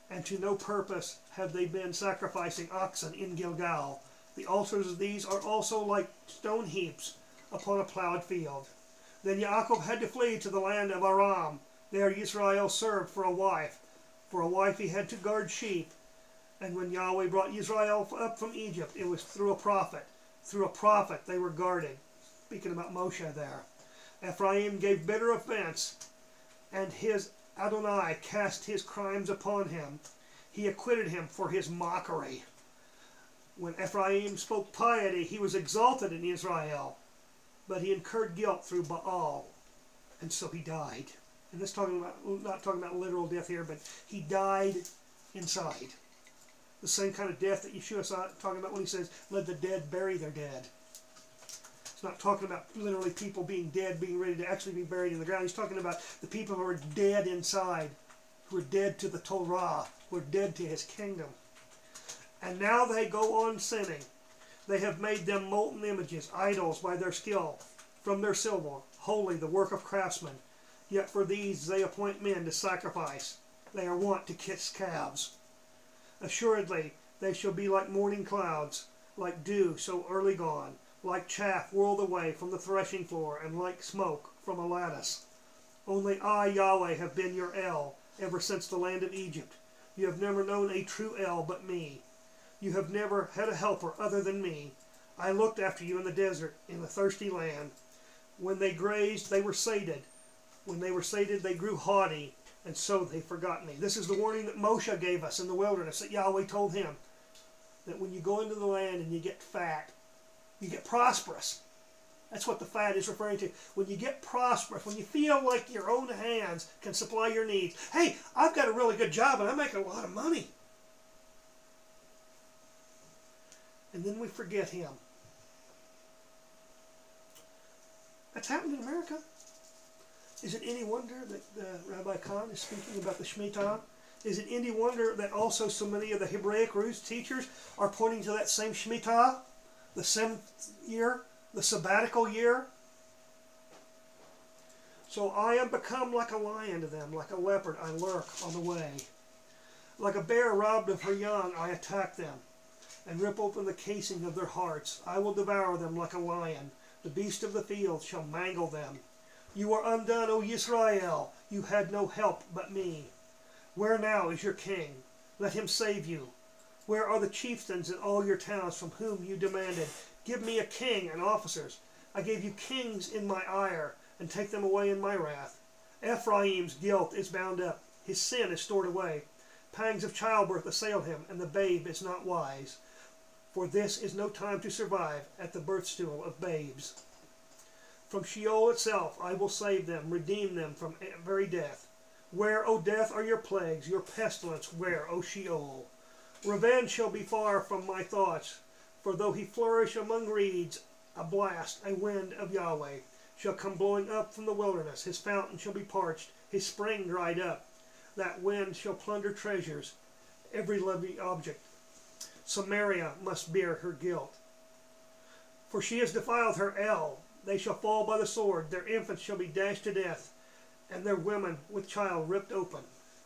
and to no purpose have they been sacrificing oxen in Gilgal. The altars of these are also like stone heaps upon a plowed field." Then Yaakov had to flee to the land of Aram. There Israel served for a wife. For a wife he had to guard sheep. And when Yahweh brought Israel up from Egypt, it was through a prophet. Through a prophet they were guarded. Speaking about Moshe there. Ephraim gave bitter offense, and his Adonai cast his crimes upon him. He acquitted him for his mockery. When Ephraim spoke piety, he was exalted in Israel, but he incurred guilt through Baal, and so he died. And this talking about, not talking about literal death here, but he died inside. The same kind of death that Yeshua's talking about when he says, "Let the dead bury their dead." It's not talking about literally people being dead, being ready to actually be buried in the ground. He's talking about the people who are dead inside, who are dead to the Torah, who are dead to his kingdom. And now they go on sinning. They have made them molten images, idols by their skill, from their silver, holy, the work of craftsmen. Yet for these they appoint men to sacrifice. They are wont to kiss calves. Assuredly, they shall be like morning clouds, like dew so early gone, like chaff whirled away from the threshing floor, and like smoke from a lattice. Only I, Yahweh, have been your El, ever since the land of Egypt. You have never known a true El but me. You have never had a helper other than me. I looked after you in the desert, in the thirsty land. When they grazed, they were sated. When they were sated, they grew haughty, and so they forgot me. This is the warning that Moshe gave us in the wilderness, that Yahweh told him, that when you go into the land and you get fat, you get prosperous. That's what the fat is referring to. When you get prosperous, when you feel like your own hands can supply your needs. Hey, I've got a really good job and I make a lot of money. And then we forget him. That's happened in America. Is it any wonder that Rabbi Khan is speaking about the Shemitah? Is it any wonder that also so many of the Hebraic roots teachers are pointing to that same Shemitah, the 7th year, the sabbatical year? So I am become like a lion to them, like a leopard I lurk on the way. Like a bear robbed of her young, I attack them, and rip open the casing of their hearts. I will devour them like a lion. The beast of the field shall mangle them. You are undone, O Israel. You had no help but me. Where now is your king? Let him save you. Where are the chieftains in all your towns from whom you demanded, give me a king and officers? I gave you kings in my ire, and take them away in my wrath. Ephraim's guilt is bound up. His sin is stored away. Pangs of childbirth assail him, and the babe is not wise. For this is no time to survive at the birthstool of babes. From Sheol itself I will save them, redeem them from very death. Where, O death, are your plagues, your pestilence, where, O Sheol? Revenge shall be far from my thoughts, for though he flourish among reeds, a blast, a wind of Yahweh, shall come blowing up from the wilderness. His fountain shall be parched, his spring dried up. That wind shall plunder treasures, every lovely object. Samaria must bear her guilt. For she has defiled her El. They shall fall by the sword. Their infants shall be dashed to death, and their women with child ripped open.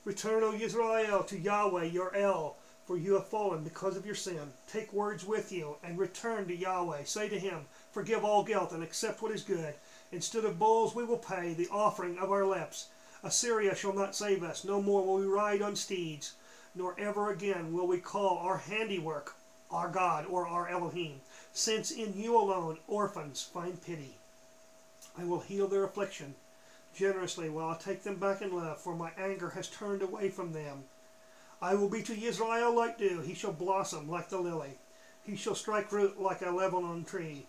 Return, O Israel, to Yahweh your El, for you have fallen because of your sin. Take words with you, and return to Yahweh. Say to him, forgive all guilt, and accept what is good. Instead of bulls we will pay the offering of our lips. Assyria shall not save us. No more will we ride on steeds, nor ever again will we call our handiwork our God or our Elohim, since in you alone orphans find pity. I will heal their affliction generously while I take them back in love, for my anger has turned away from them. I will be to Israel like dew. He shall blossom like the lily. He shall strike root like a Lebanon tree.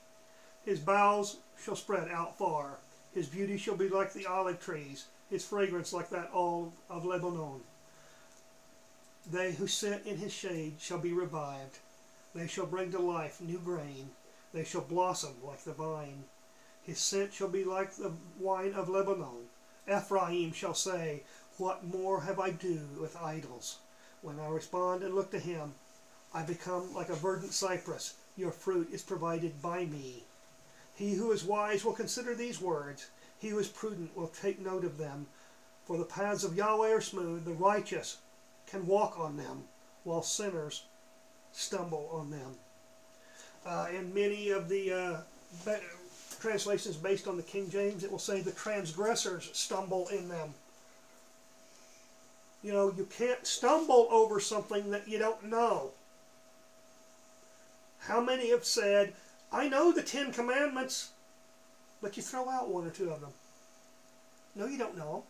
His boughs shall spread out far. His beauty shall be like the olive trees. His fragrance like that of Lebanon. They who sit in his shade shall be revived. They shall bring to life new grain. They shall blossom like the vine. His scent shall be like the wine of Lebanon. Ephraim shall say, what more have I do with idols? When I respond and look to him, I become like a verdant cypress. Your fruit is provided by me. He who is wise will consider these words. He who is prudent will take note of them. For the paths of Yahweh are smooth. The righteous can walk on them, while sinners stumble on them. In many of the translations based on the King James, it will say the transgressors stumble in them. You know, you can't stumble over something that you don't know. How many have said, I know the 10 Commandments, but you throw out one or two of them? No, you don't know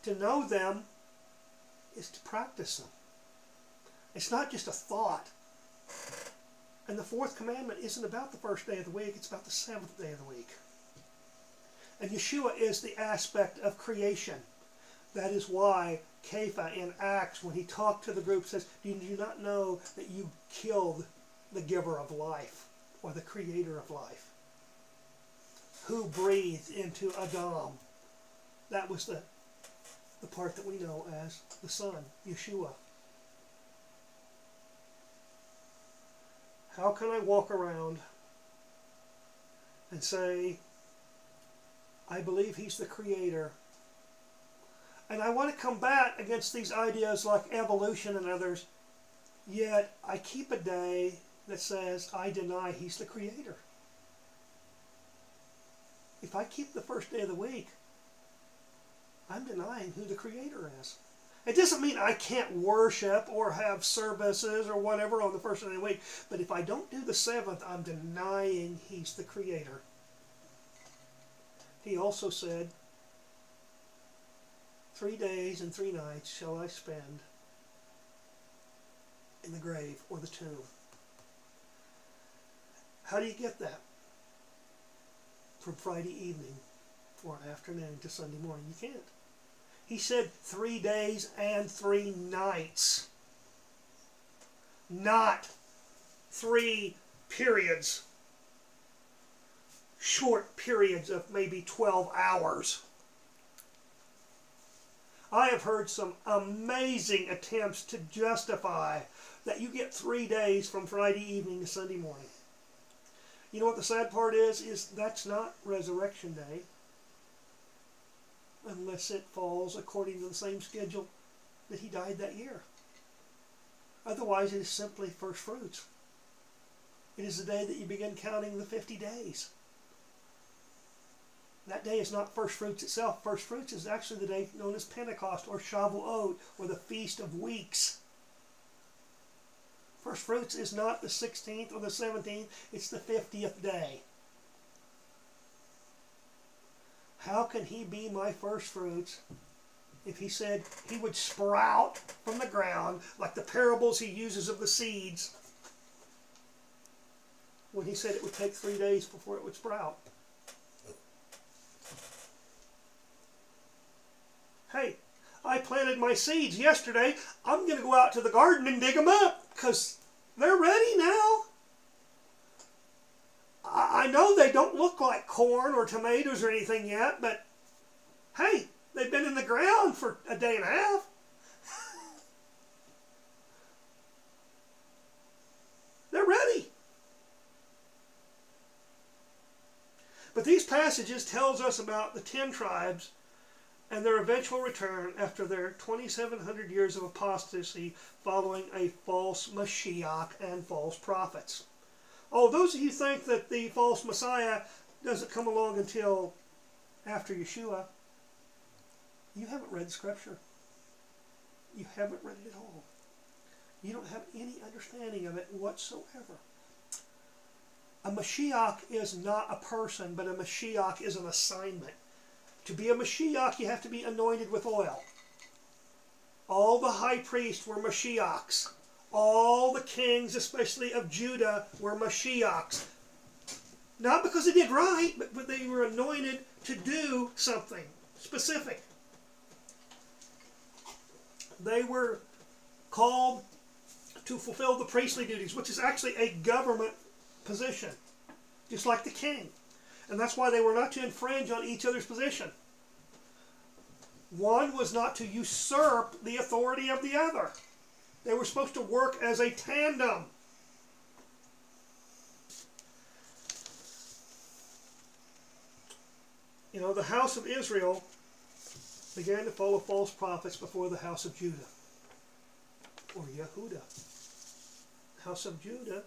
them. To know them is to practice them. It's not just a thought. And the 4th commandment isn't about the first day of the week, it's about the 7th day of the week. And Yeshua is the aspect of creation. That is why Kepha in Acts, when he talked to the group, says, do you not know that you killed the giver of life, or the creator of life? Who breathed into Adam? That was the part that we know as the Son, Yeshua. How can I walk around and say, I believe he's the creator, and I want to combat against these ideas like evolution and others, yet I keep a day that says I deny he's the creator? If I keep the first day of the week, I'm denying who the creator is. It doesn't mean I can't worship or have services or whatever on the first day of the week, but if I don't do the 7th, I'm denying he's the creator. He also said, 3 days and 3 nights shall I spend in the grave or the tomb. How do you get that? From Friday evening or afternoon to Sunday morning. You can't. He said 3 days and 3 nights. Not 3 periods. Short periods of maybe 12 hours. I have heard some amazing attempts to justify that you get 3 days from Friday evening to Sunday morning. You know what the sad part is? That's not Resurrection Day. Unless it falls according to the same schedule that he died that year. Otherwise, it is simply first fruits. It is the day that you begin counting the 50 days. That day is not first fruits itself. First fruits is actually the day known as Pentecost or Shavuot, or the Feast of Weeks. First fruits is not the 16th or the 17th, it's the 50th day. How can he be my first fruits if he said he would sprout from the ground like the parables he uses of the seeds, when he said it would take 3 days before it would sprout? Hey, I planted my seeds yesterday. I'm going to go out to the garden and dig them up because they're ready now. I know they don't look like corn or tomatoes or anything yet, but hey, they've been in the ground for a day and a half. They're ready. But these passages tells us about the 10 tribes and their eventual return after their 2,700 years of apostasy following a false Mashiach and false prophets. Oh, those of you who think that the false Messiah doesn't come along until after Yeshua, you haven't read Scripture. You haven't read it at all. You don't have any understanding of it whatsoever. A Mashiach is not a person, but a Mashiach is an assignment. To be a Mashiach, you have to be anointed with oil. All the high priests were Mashiachs. All the kings, especially of Judah, were Mashiachs. Not because they did right, but they were anointed to do something specific. They were called to fulfill the priestly duties, which is actually a government position, just like the king. And that's why they were not to infringe on each other's position. One was not to usurp the authority of the other. They were supposed to work as a tandem. You know, the house of Israel began to follow false prophets before the house of Judah, or Yehuda. The house of Judah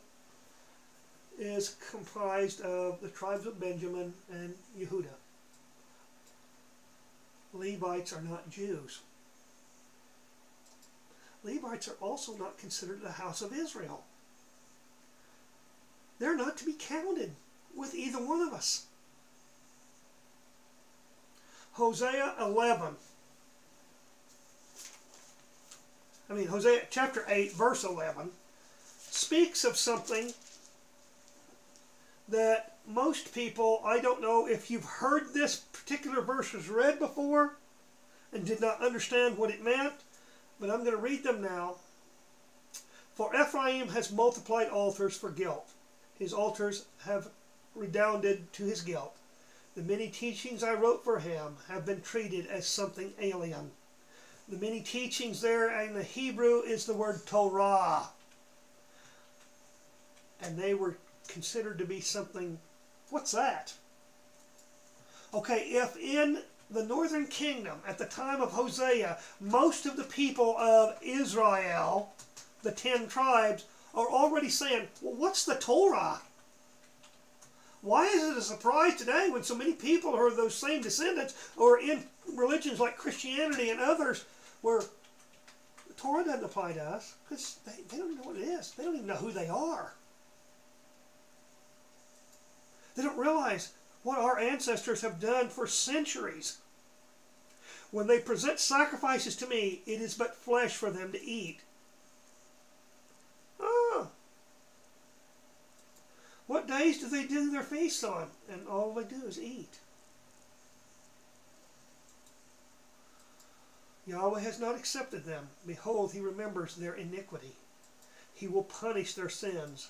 is comprised of the tribes of Benjamin and Yehuda. Levites are not Jews. Levites are also not considered the house of Israel. They're not to be counted with either one of us. Hosea chapter 8, verse 11, speaks of something that most people, I don't know if you've heard this particular verse was read before and did not understand what it meant, but I'm going to read them now. For Ephraim has multiplied altars for guilt. His altars have redounded to his guilt. The many teachings I wrote for him have been treated as something alien. The many teachings there in the Hebrew is the word Torah. And they were considered to be something, what's that? Okay, if in the northern kingdom at the time of Hosea, most of the people of Israel, the 10 tribes, are already saying, well, what's the Torah? Why is it a surprise today when so many people who are those same descendants or in religions like Christianity and others where the Torah doesn't apply to us because they don't even know what it is. They don't even know who they are. They don't realize what our ancestors have done for centuries. When they present sacrifices to me, it is but flesh for them to eat. Oh. What days do they do their feasts on? And all they do is eat. Yahweh has not accepted them. Behold, he remembers their iniquity. He will punish their sins.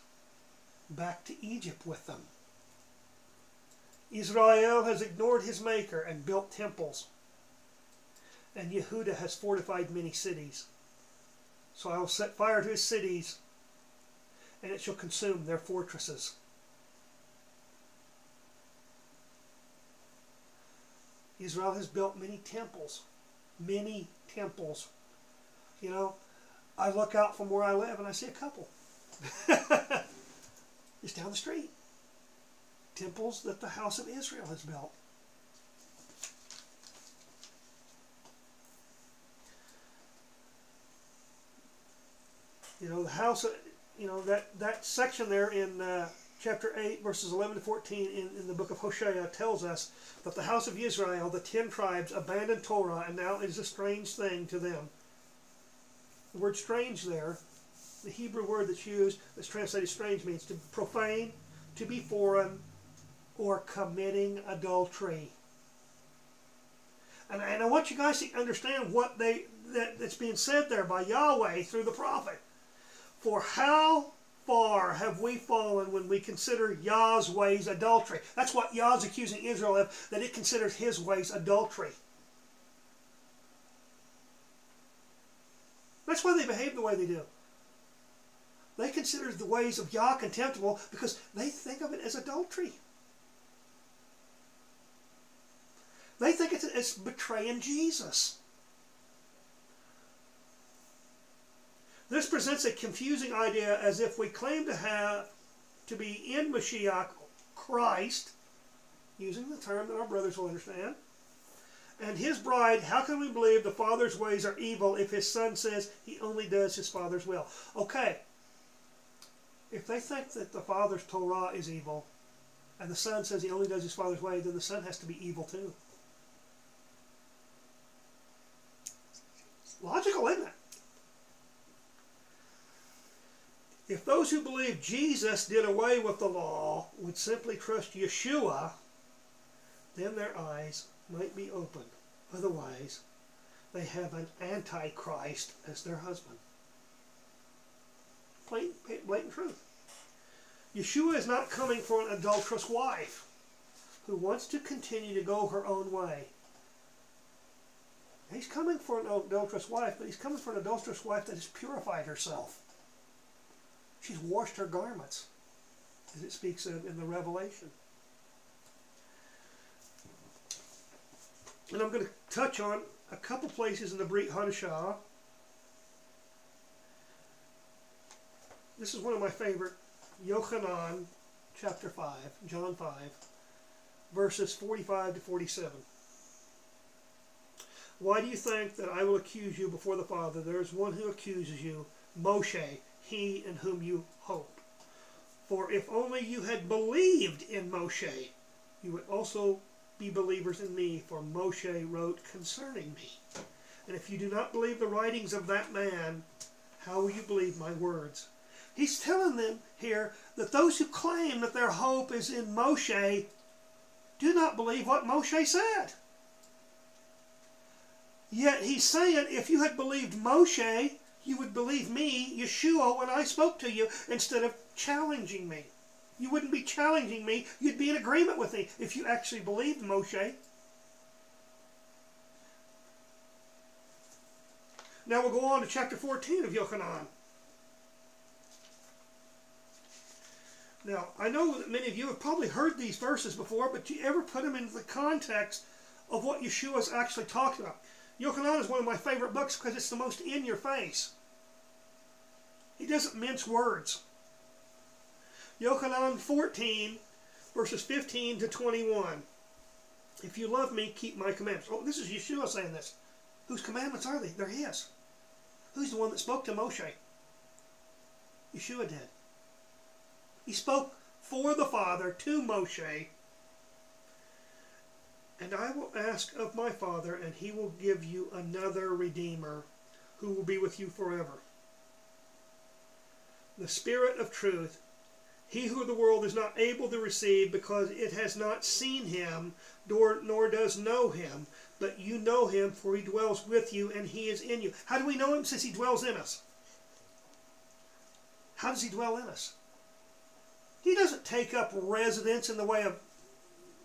Back to Egypt with them. Israel has ignored his maker and built temples. And Yehuda has fortified many cities. So I will set fire to his cities, and it shall consume their fortresses. Israel has built many temples. Many temples. You know, I look out from where I live and I see a couple. It's down the street. Temples that the house of Israel has built. You know, the house of, you know, that section there in chapter 8, verses 11 to 14 in the book of Hosea tells us that the house of Israel, the 10 tribes, abandoned Torah, and now it is a strange thing to them. The word strange there, the Hebrew word that's used, that's translated strange, means to profane, to be foreign, or committing adultery. And I want you guys to understand what that's being said there by Yahweh through the prophet. For how far have we fallen when we consider Yah's ways adultery? That's what Yah's accusing Israel of, that it considers his ways adultery. That's why they behave the way they do. They consider the ways of Yah contemptible because they think of it as adultery. They think it's betraying Jesus. This presents a confusing idea as if we claim to be in Mashiach, Christ, using the term that our brothers will understand, and his bride. How can we believe the Father's ways are evil if his Son says he only does his Father's will? Okay, if they think that the Father's Torah is evil, and the Son says he only does his Father's way, then the Son has to be evil too. Logical, isn't it? those who believe Jesus did away with the law would simply trust Yeshua, then their eyes might be opened. Otherwise, they have an antichrist as their husband. Blatant truth. Yeshua is not coming for an adulterous wife who wants to continue to go her own way. He's coming for an adulterous wife, but he's coming for an adulterous wife that has purified herself. She's washed her garments, as it speaks of in the Revelation. And I'm going to touch on a couple places in the Brit Hadashah. This is one of my favorite. Yochanan, chapter 5, John 5, verses 45 to 47. Why do you think that I will accuse you before the Father? There is one who accuses you, Moshe, he in whom you hope. For if only you had believed in Moshe, you would also be believers in me, for Moshe wrote concerning me. And if you do not believe the writings of that man, how will you believe my words? He's telling them here that those who claim that their hope is in Moshe do not believe what Moshe said. Yet he's saying, if you had believed Moshe, you would believe me, Yeshua, when I spoke to you, instead of challenging me. You wouldn't be challenging me, you'd be in agreement with me if you actually believed Moshe. Now we'll go on to chapter 14 of Yochanan. Now, I know that many of you have probably heard these verses before, but do you ever put them into the context of what Yeshua is actually talking about? Yochanan is one of my favorite books because it's the most in your face. He doesn't mince words. Yochanan 14, verses 15 to 21. If you love me, keep my commandments. Oh, this is Yeshua saying this. Whose commandments are they? They're his. Who's the one that spoke to Moshe? Yeshua did. He spoke for the Father to Moshe. And I will ask of my Father, and he will give you another Redeemer, who will be with you forever. The Spirit of truth, he who the world is not able to receive, because it has not seen him, nor does know him. But you know him, for he dwells with you, and he is in you. How do we know him? Since he dwells in us. How does he dwell in us? He doesn't take up residence in the way of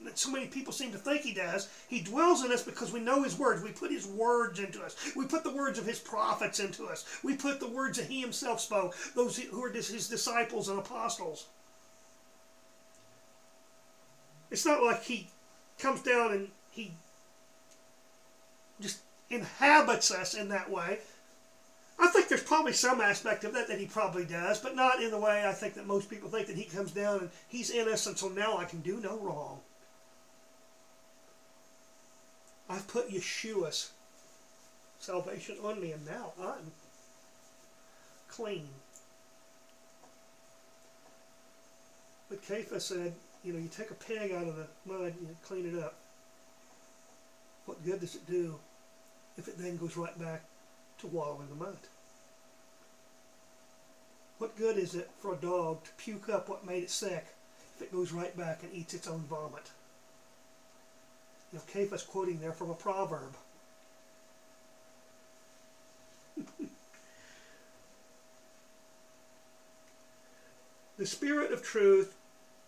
that so many people seem to think he does. He dwells in us because we know his words. We put his words into us. We put the words of his prophets into us. We put the words that he himself spoke, those who are his disciples and apostles. It's not like he comes down and he just inhabits us in that way. I think there's probably some aspect of that he probably does, but not in the way I think that most people think, that he comes down and he's in us and so now I can do no wrong. I've put Yeshua's salvation on me and now I'm clean. But Kepha said, you know, you take a peg out of the mud and you clean it up. What good does it do if it then goes right back to wallow in the mud? What good is it for a dog to puke up what made it sick if it goes right back and eats its own vomit? You know, Kepha's quoting there from a proverb. The Spirit of truth,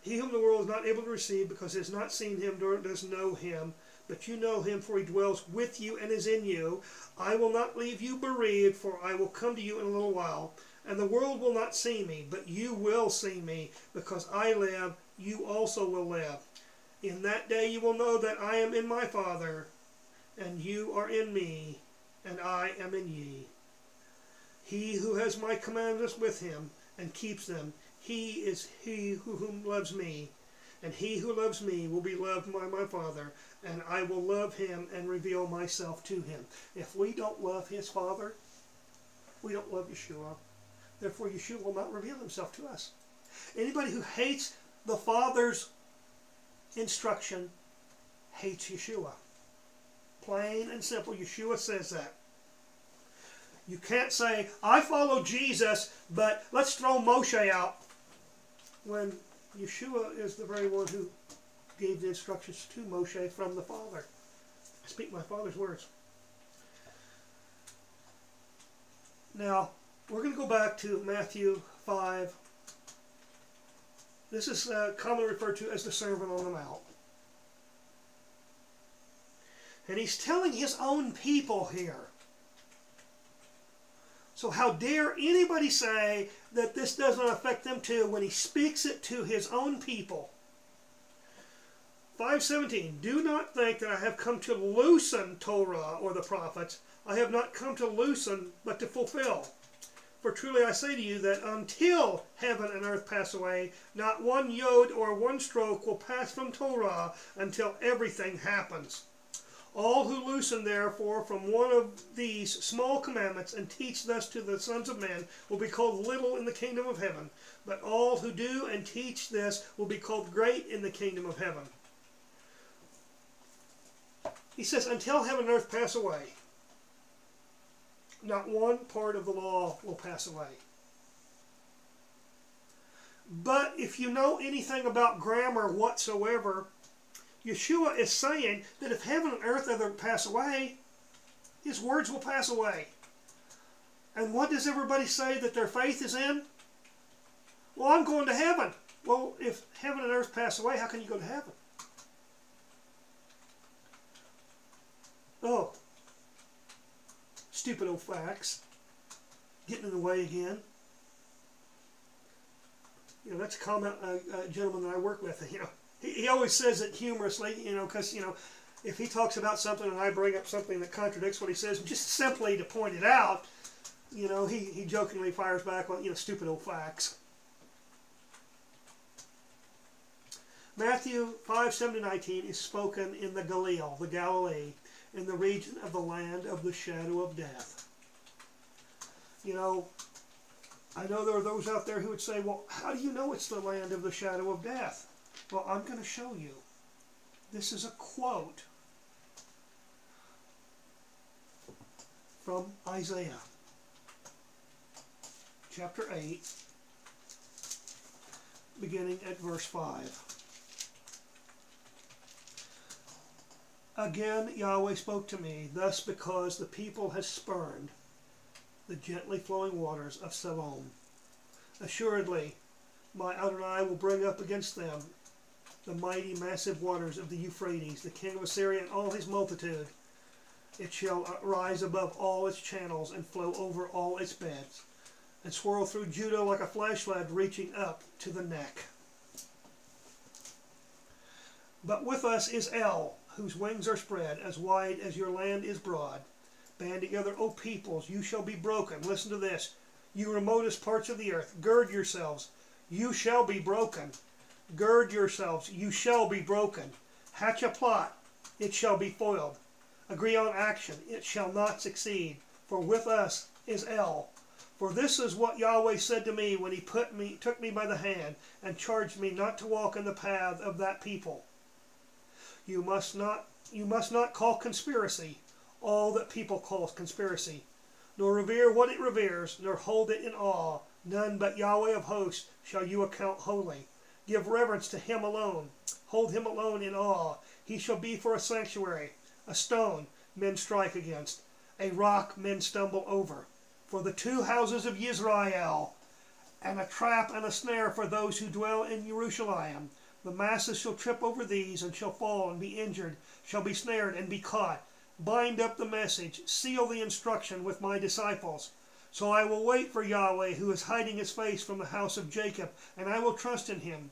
he whom the world is not able to receive, because it has not seen him nor does know him, but you know him, for he dwells with you and is in you. I will not leave you bereaved, for I will come to you in a little while. And the world will not see me, but you will see me, because I live, you also will live. In that day you will know that I am in my Father, and you are in me, and I am in ye. He who has my commandments with him, and keeps them, he is he whom loves me. And he who loves me will be loved by my Father, and I will love him and reveal myself to him. If we don't love his Father, we don't love Yeshua. Therefore, Yeshua will not reveal himself to us. Anybody who hates the Father's instruction hates Yeshua. Plain and simple, Yeshua says that. You can't say, I follow Jesus, but let's throw Moshe out, when Yeshua is the very one who gave the instructions to Moshe from the Father. I speak my Father's words. Now, we're going to go back to Matthew 5. This is commonly referred to as the Sermon on the Mount. And he's telling his own people here. So how dare anybody say that this does not affect them too when he speaks it to his own people. 5:17, do not think that I have come to loosen Torah or the prophets. I have not come to loosen, but to fulfill. For truly I say to you that until heaven and earth pass away, not one yod or one stroke will pass from Torah until everything happens. All who loosen therefore from one of these small commandments and teach thus to the sons of men will be called little in the kingdom of heaven. But all who do and teach this will be called great in the kingdom of heaven. He says, until heaven and earth pass away, not one part of the law will pass away. But if you know anything about grammar whatsoever, Yeshua is saying that if heaven and earth ever pass away, his words will pass away. And what does everybody say that their faith is in? Well, I'm going to heaven. Well, if heaven and earth pass away, how can you go to heaven? Oh, stupid old facts. Getting in the way again. You know, that's a comment a gentleman that I work with. You know, he always says it humorously. You know, because if he talks about something and I bring up something that contradicts what he says, just simply to point it out, you know, he jokingly fires back on stupid old facts. Matthew 5:7-19 is spoken in the Galil, the Galilee, in the region of the land of the shadow of death. You know, I know there are those out there who would say, well, how do you know it's the land of the shadow of death? Well, I'm going to show you. This is a quote from Isaiah, chapter 8, beginning at verse 5. Again, Yahweh spoke to me, thus because the people has spurned the gently flowing waters of Salom. Assuredly, my Adonai will bring up against them the mighty, massive waters of the Euphrates, the king of Assyria and all his multitude. It shall rise above all its channels and flow over all its beds, and swirl through Judah like a flash flood reaching up to the neck. But with us is El, whose wings are spread as wide as your land is broad. Band together, O peoples, you shall be broken. Listen to this. You remotest parts of the earth, gird yourselves. You shall be broken. Gird yourselves. You shall be broken. Hatch a plot. It shall be foiled. Agree on action. It shall not succeed. For with us is El. For this is what Yahweh said to me when he took me by the hand and charged me not to walk in the path of that people. You must not call conspiracy all that people call conspiracy, nor revere what it reveres, nor hold it in awe. None but Yahweh of hosts shall you account holy. Give reverence to him alone. Hold him alone in awe. He shall be for a sanctuary, a stone men strike against, a rock men stumble over, for the two houses of Israel, and a trap and a snare for those who dwell in Jerusalem. The masses shall trip over these and shall fall and be injured, shall be snared and be caught. Bind up the message, seal the instruction with my disciples. So I will wait for Yahweh, who is hiding his face from the house of Jacob, and I will trust in him.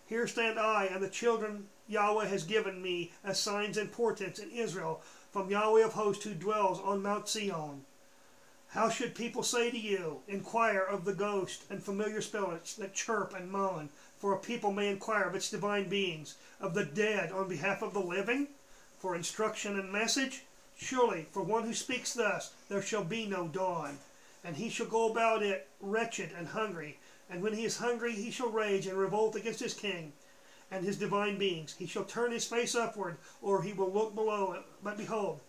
Here stand I and the children Yahweh has given me as signs and portents in Israel, from Yahweh of hosts who dwells on Mount Zion. How should people say to you, inquire of the ghost and familiar spirits that chirp and moan? For a people may inquire of its divine beings, of the dead on behalf of the living, for instruction and message. Surely, for one who speaks thus, there shall be no dawn. And he shall go about it wretched and hungry. And when he is hungry, he shall rage and revolt against his king and his divine beings. He shall turn his face upward, or he will look below it. But behold,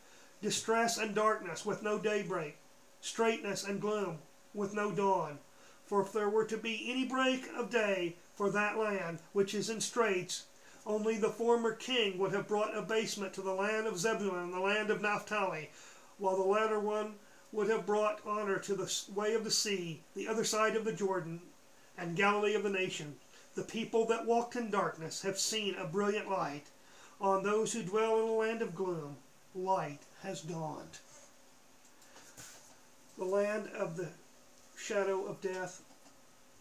distress and darkness with no daybreak. straitness and gloom, with no dawn. For if there were to be any break of day for that land which is in straits, only the former king would have brought abasement to the land of Zebulun and the land of Naphtali, while the latter one would have brought honor to the way of the sea, the other side of the Jordan, and Galilee of the nation. The people that walked in darkness have seen a brilliant light. On those who dwell in a land of gloom, light has dawned. The land of the shadow of death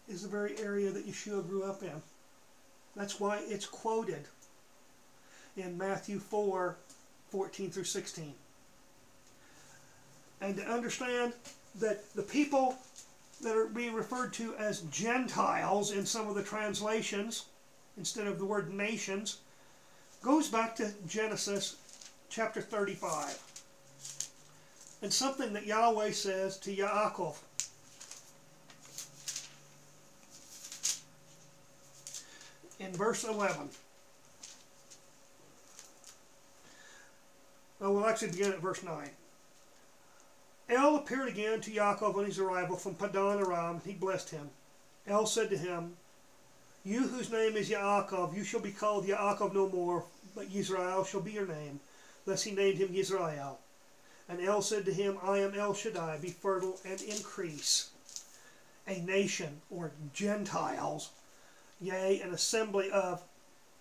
is the very area that Yeshua grew up in. That's why it's quoted in Matthew 4:14 through 16. And to understand that the people that are being referred to as Gentiles in some of the translations, instead of the word nations, goes back to Genesis chapter 35. And something that Yahweh says to Yaakov. In verse 11. Well, we'll actually begin at verse 9. El appeared again to Yaakov on his arrival from Padan Aram, and he blessed him. El said to him, "You whose name is Yaakov, you shall be called Yaakov no more, but Isra'el shall be your name." Thus he named him Isra'el. And El said to him, "I am El Shaddai, be fertile and increase." A nation, or Gentiles, yea, an assembly of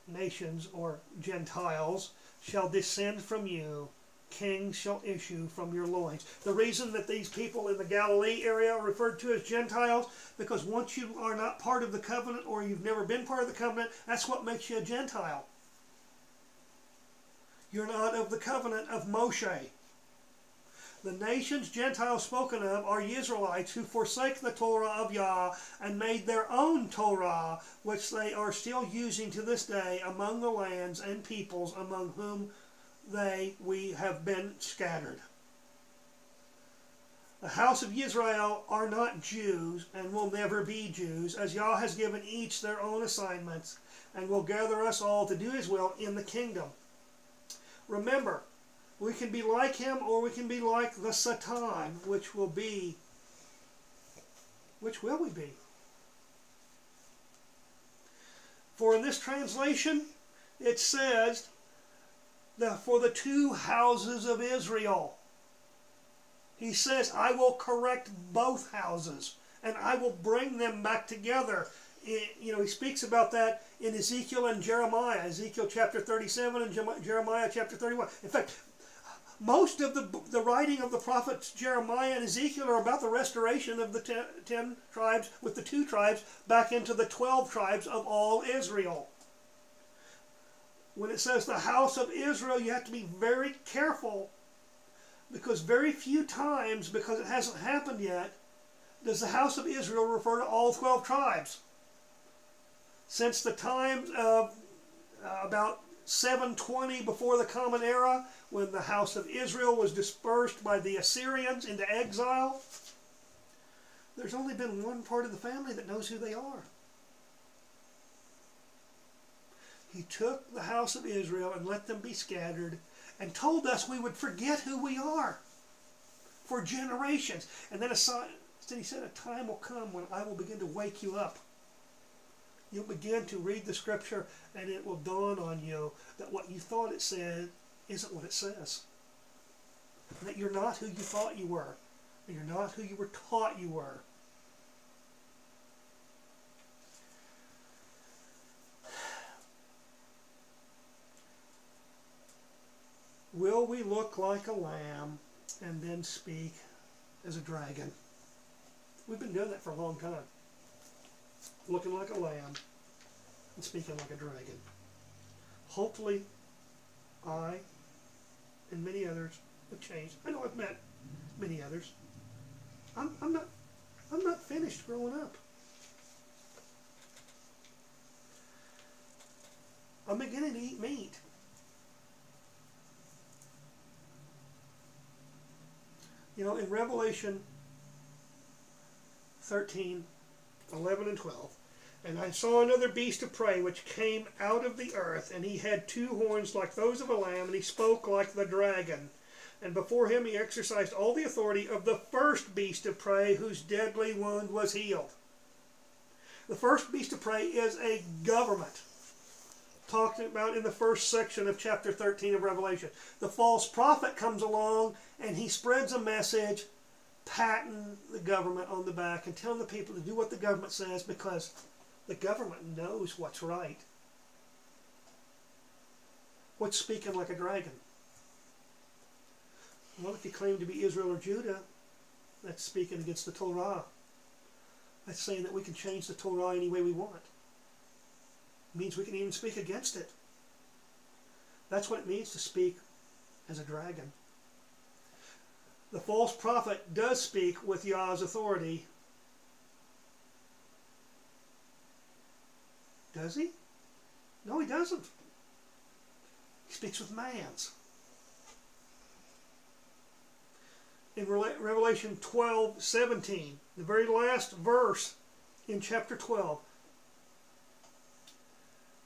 nations, or Gentiles, shall descend from you. Kings shall issue from your loins. The reason that these people in the Galilee area are referred to as Gentiles, because once you are not part of the covenant, or you've never been part of the covenant, that's what makes you a Gentile. You're not of the covenant of Moshe. The nations Gentiles spoken of are Israelites who forsake the Torah of Yah and made their own Torah, which they are still using to this day among the lands and peoples among whom we have been scattered. The house of Israel are not Jews and will never be Jews, as Yah has given each their own assignments and will gather us all to do his will in the kingdom. Remember, we can be like him or we can be like the Satan, which will we be? For in this translation, it says that for the two houses of Israel. He says, I will correct both houses, and I will bring them back together. He speaks about that in Ezekiel and Jeremiah, Ezekiel chapter 37 and Jeremiah chapter 31. In fact, most of the writing of the prophets Jeremiah and Ezekiel are about the restoration of the 10 tribes with the 2 tribes back into the 12 tribes of all Israel. When it says the house of Israel, you have to be very careful, because very few times, because it hasn't happened yet, does the house of Israel refer to all 12 tribes. Since the time of about 720 before the Common Era, when the house of Israel was dispersed by the Assyrians into exile, there's only been one part of the family that knows who they are. He took the house of Israel and let them be scattered and told us we would forget who we are for generations. And then he said, a time will come when I will begin to wake you up. You'll begin to read the scripture and it will dawn on you that what you thought it said isn't what it says. That you're not who you thought you were. That you're not who you were taught you were. Will we look like a lamb and then speak as a dragon? We've been doing that for a long time. Looking like a lamb and speaking like a dragon. Hopefully, I and many others have changed. I know I've met many others. I'm not finished growing up. I'm beginning to eat meat. In Revelation 13, 11 and 12, and I saw another beast of prey which came out of the earth, and he had 2 horns like those of a lamb, and he spoke like the dragon. And before him he exercised all the authority of the first beast of prey, whose deadly wound was healed. The first beast of prey is a government, talked about in the first section of chapter 13 of Revelation. The false prophet comes along and he spreads a message, patting the government on the back and telling the people to do what the government says, because the government knows what's right. What's speaking like a dragon? Well, if you claim to be Israel or Judah, that's speaking against the Torah. That's saying that we can change the Torah any way we want. It means we can even speak against it. That's what it means to speak as a dragon. The false prophet does speak with Yah's authority. Does he? No, he doesn't. He speaks with man's. In Revelation 12:17, the very last verse in chapter 12,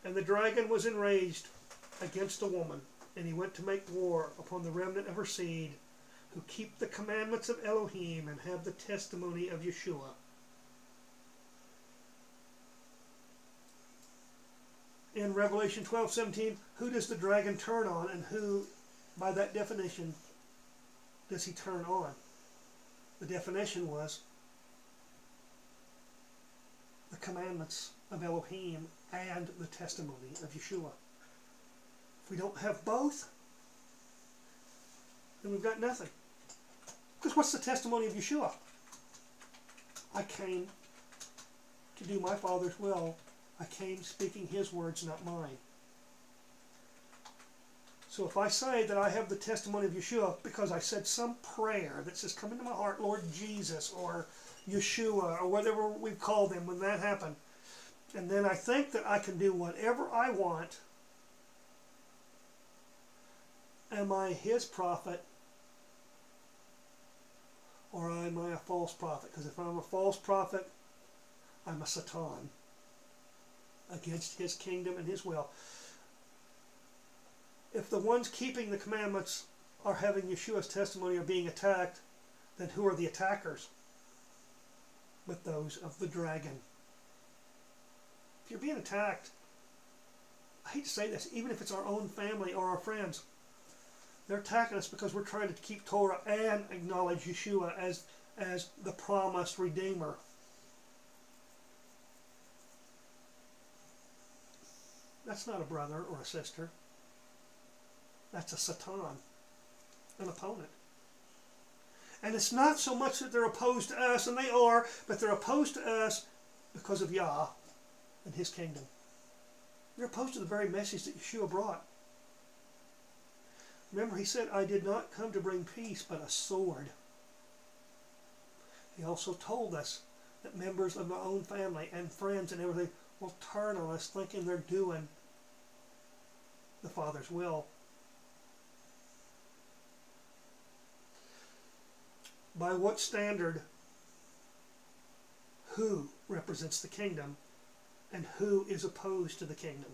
and the dragon was enraged against the woman, and he went to make war upon the remnant of her seed, who keep the commandments of Elohim and have the testimony of Yeshua. In Revelation 12:17, who does the dragon turn on, and who, by that definition, does he turn on? The definition was the commandments of Elohim and the testimony of Yeshua. If we don't have both, then we've got nothing. Because what's the testimony of Yeshua? I came to do my Father's will. I came speaking his words, not mine. So if I say that I have the testimony of Yeshua because I said some prayer that says, come into my heart, Lord Jesus, or Yeshua, or whatever we call them when that happened, and then I think that I can do whatever I want, am I his prophet, or am I a false prophet? Because if I'm a false prophet, I'm a Satan against his kingdom and his will. If the ones keeping the commandments are having Yeshua's testimony or being attacked, then who are the attackers? But those of the dragon. If you're being attacked, I hate to say this, even if it's our own family or our friends, they're attacking us because we're trying to keep Torah and acknowledge Yeshua as the promised Redeemer. That's not a brother or a sister. That's a Satan, an opponent. And it's not so much that they're opposed to us, and they are, but they're opposed to us because of Yah and his kingdom. They're opposed to the very message that Yeshua brought. Remember, he said, I did not come to bring peace, but a sword. He also told us that members of our own family and friends and everything will turn on us thinking they're doing the Father's will. By what standard, who represents the kingdom and who is opposed to the kingdom?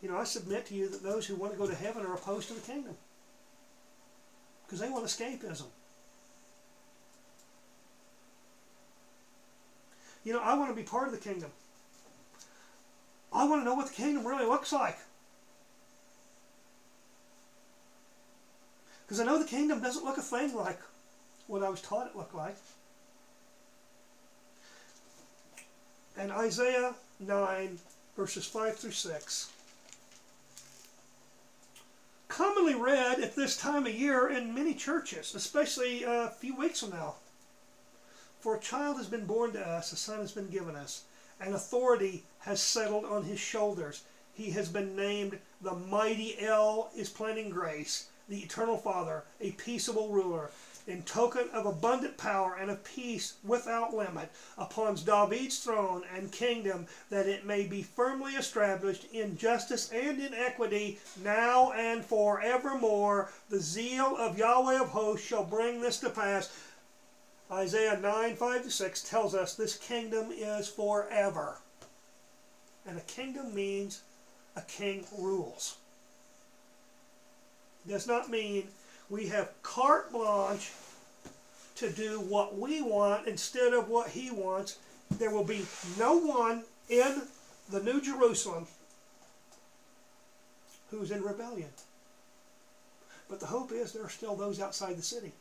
You know, I submit to you that those who want to go to heaven are opposed to the kingdom because they want escapism. You know, I want to be part of the kingdom. I want to know what the kingdom really looks like. Because I know the kingdom doesn't look a thing like what I was taught it looked like. And Isaiah 9, verses 5 through 6. Commonly read at this time of year in many churches, especially a few weeks from now. For a child has been born to us, a son has been given us, and authority has settled on his shoulders. He has been named the Mighty El is planning grace, the Eternal Father, a peaceable ruler, in token of abundant power and of peace without limit, upon David's throne and kingdom, that it may be firmly established in justice and in equity, now and forevermore. The zeal of Yahweh of hosts shall bring this to pass. Isaiah 9, 5 to 6 tells us this kingdom is forever. And a kingdom means a king rules. does not mean we have carte blanche to do what we want instead of what he wants. There will be no one in the New Jerusalem who's in rebellion. But the hope is there are still those outside the city.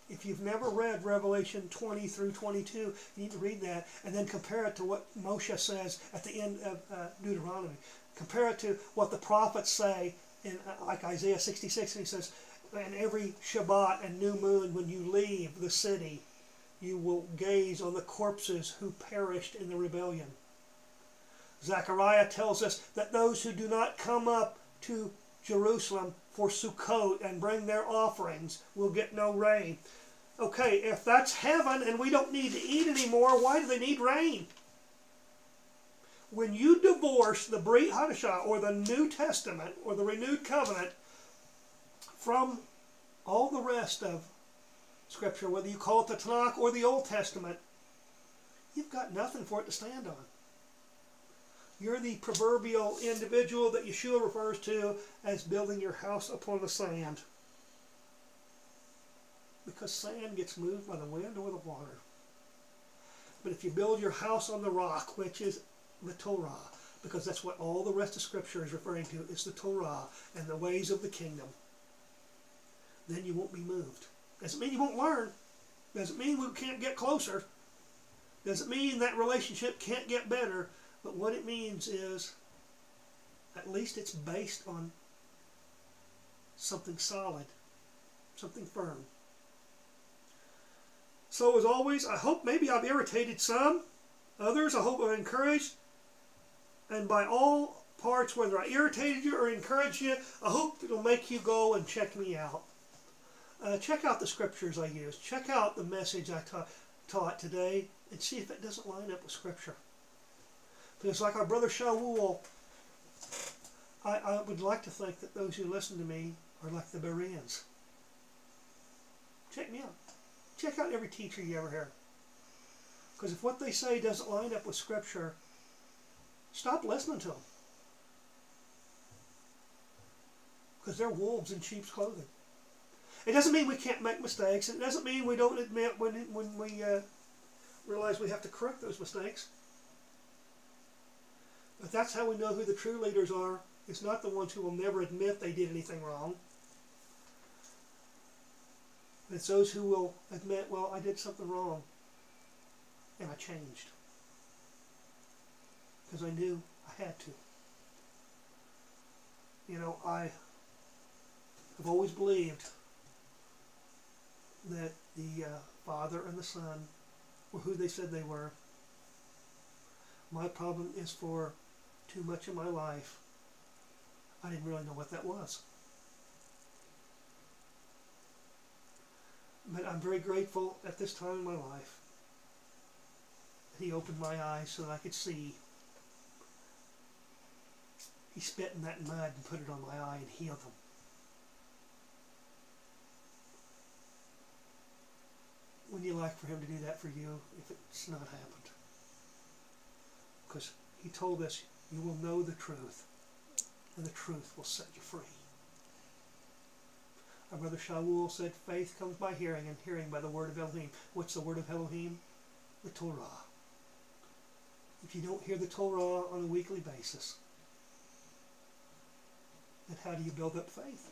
If you've never read Revelation 20 through 22, you need to read that and then compare it to what Moshe says at the end of Deuteronomy. Compare it to what the prophets say in like Isaiah 66, and he says, and every Shabbat and new moon when you leave the city, you will gaze on the corpses who perished in the rebellion. Zechariah tells us that those who do not come up to Jerusalem for Sukkot and bring their offerings will get no rain. Okay, if that's heaven and we don't need to eat anymore, why do they need rain? When you divorce the Brit Hadashah, or the New Testament, or the renewed covenant, from all the rest of Scripture, whether you call it the Tanakh or the Old Testament, you've got nothing for it to stand on. You're the proverbial individual that Yeshua refers to as building your house upon the sand. Because sand gets moved by the wind or the water. But if you build your house on the rock, which is the Torah, because that's what all the rest of Scripture is referring to, is the Torah and the ways of the kingdom, then you won't be moved. Doesn't mean you won't learn. Doesn't mean we can't get closer. Doesn't mean that relationship can't get better. But what it means is, at least it's based on something solid, something firm. So as always, I hope maybe I've irritated some. Others, I hope I've encouraged. And by all parts, whether I irritated you or encouraged you, I hope it'll make you go and check me out. Check out the scriptures I use. Check out the message I taught today and see if it doesn't line up with Scripture. Because like our brother Shaul, I would like to think that those who listen to me are like the Bereans. Check me out. Check out every teacher you ever hear. Because if what they say doesn't line up with Scripture, stop listening to them. Because they're wolves in sheep's clothing. It doesn't mean we can't make mistakes. It doesn't mean we don't admit when we realize we have to correct those mistakes. But that's how we know who the true leaders are. It's not the ones who will never admit they did anything wrong. It's those who will admit, well, I did something wrong, and I changed. Because I knew I had to. You know, I have always believed that the Father and the Son were who they said they were. My problem is for too much of my life, I didn't really know what that was. But I'm very grateful at this time in my life that He opened my eyes so that I could see. He spit in that mud and put it on my eye and healed them. Wouldn't you like for Him to do that for you if it's not happened? Because He told us, you will know the truth, and the truth will set you free. Our brother Shaul said, faith comes by hearing, and hearing by the word of Elohim. What's the word of Elohim? The Torah. If you don't hear the Torah on a weekly basis, then how do you build up faith?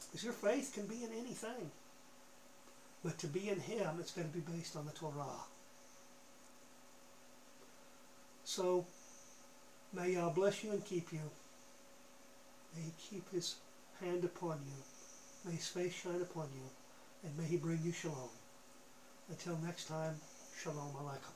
Because your faith can be in anything. But to be in Him, it's going to be based on the Torah. So, may Yah bless you and keep you. May He keep His hand upon you. May His face shine upon you. And may He bring you shalom. Until next time, shalom aleichem.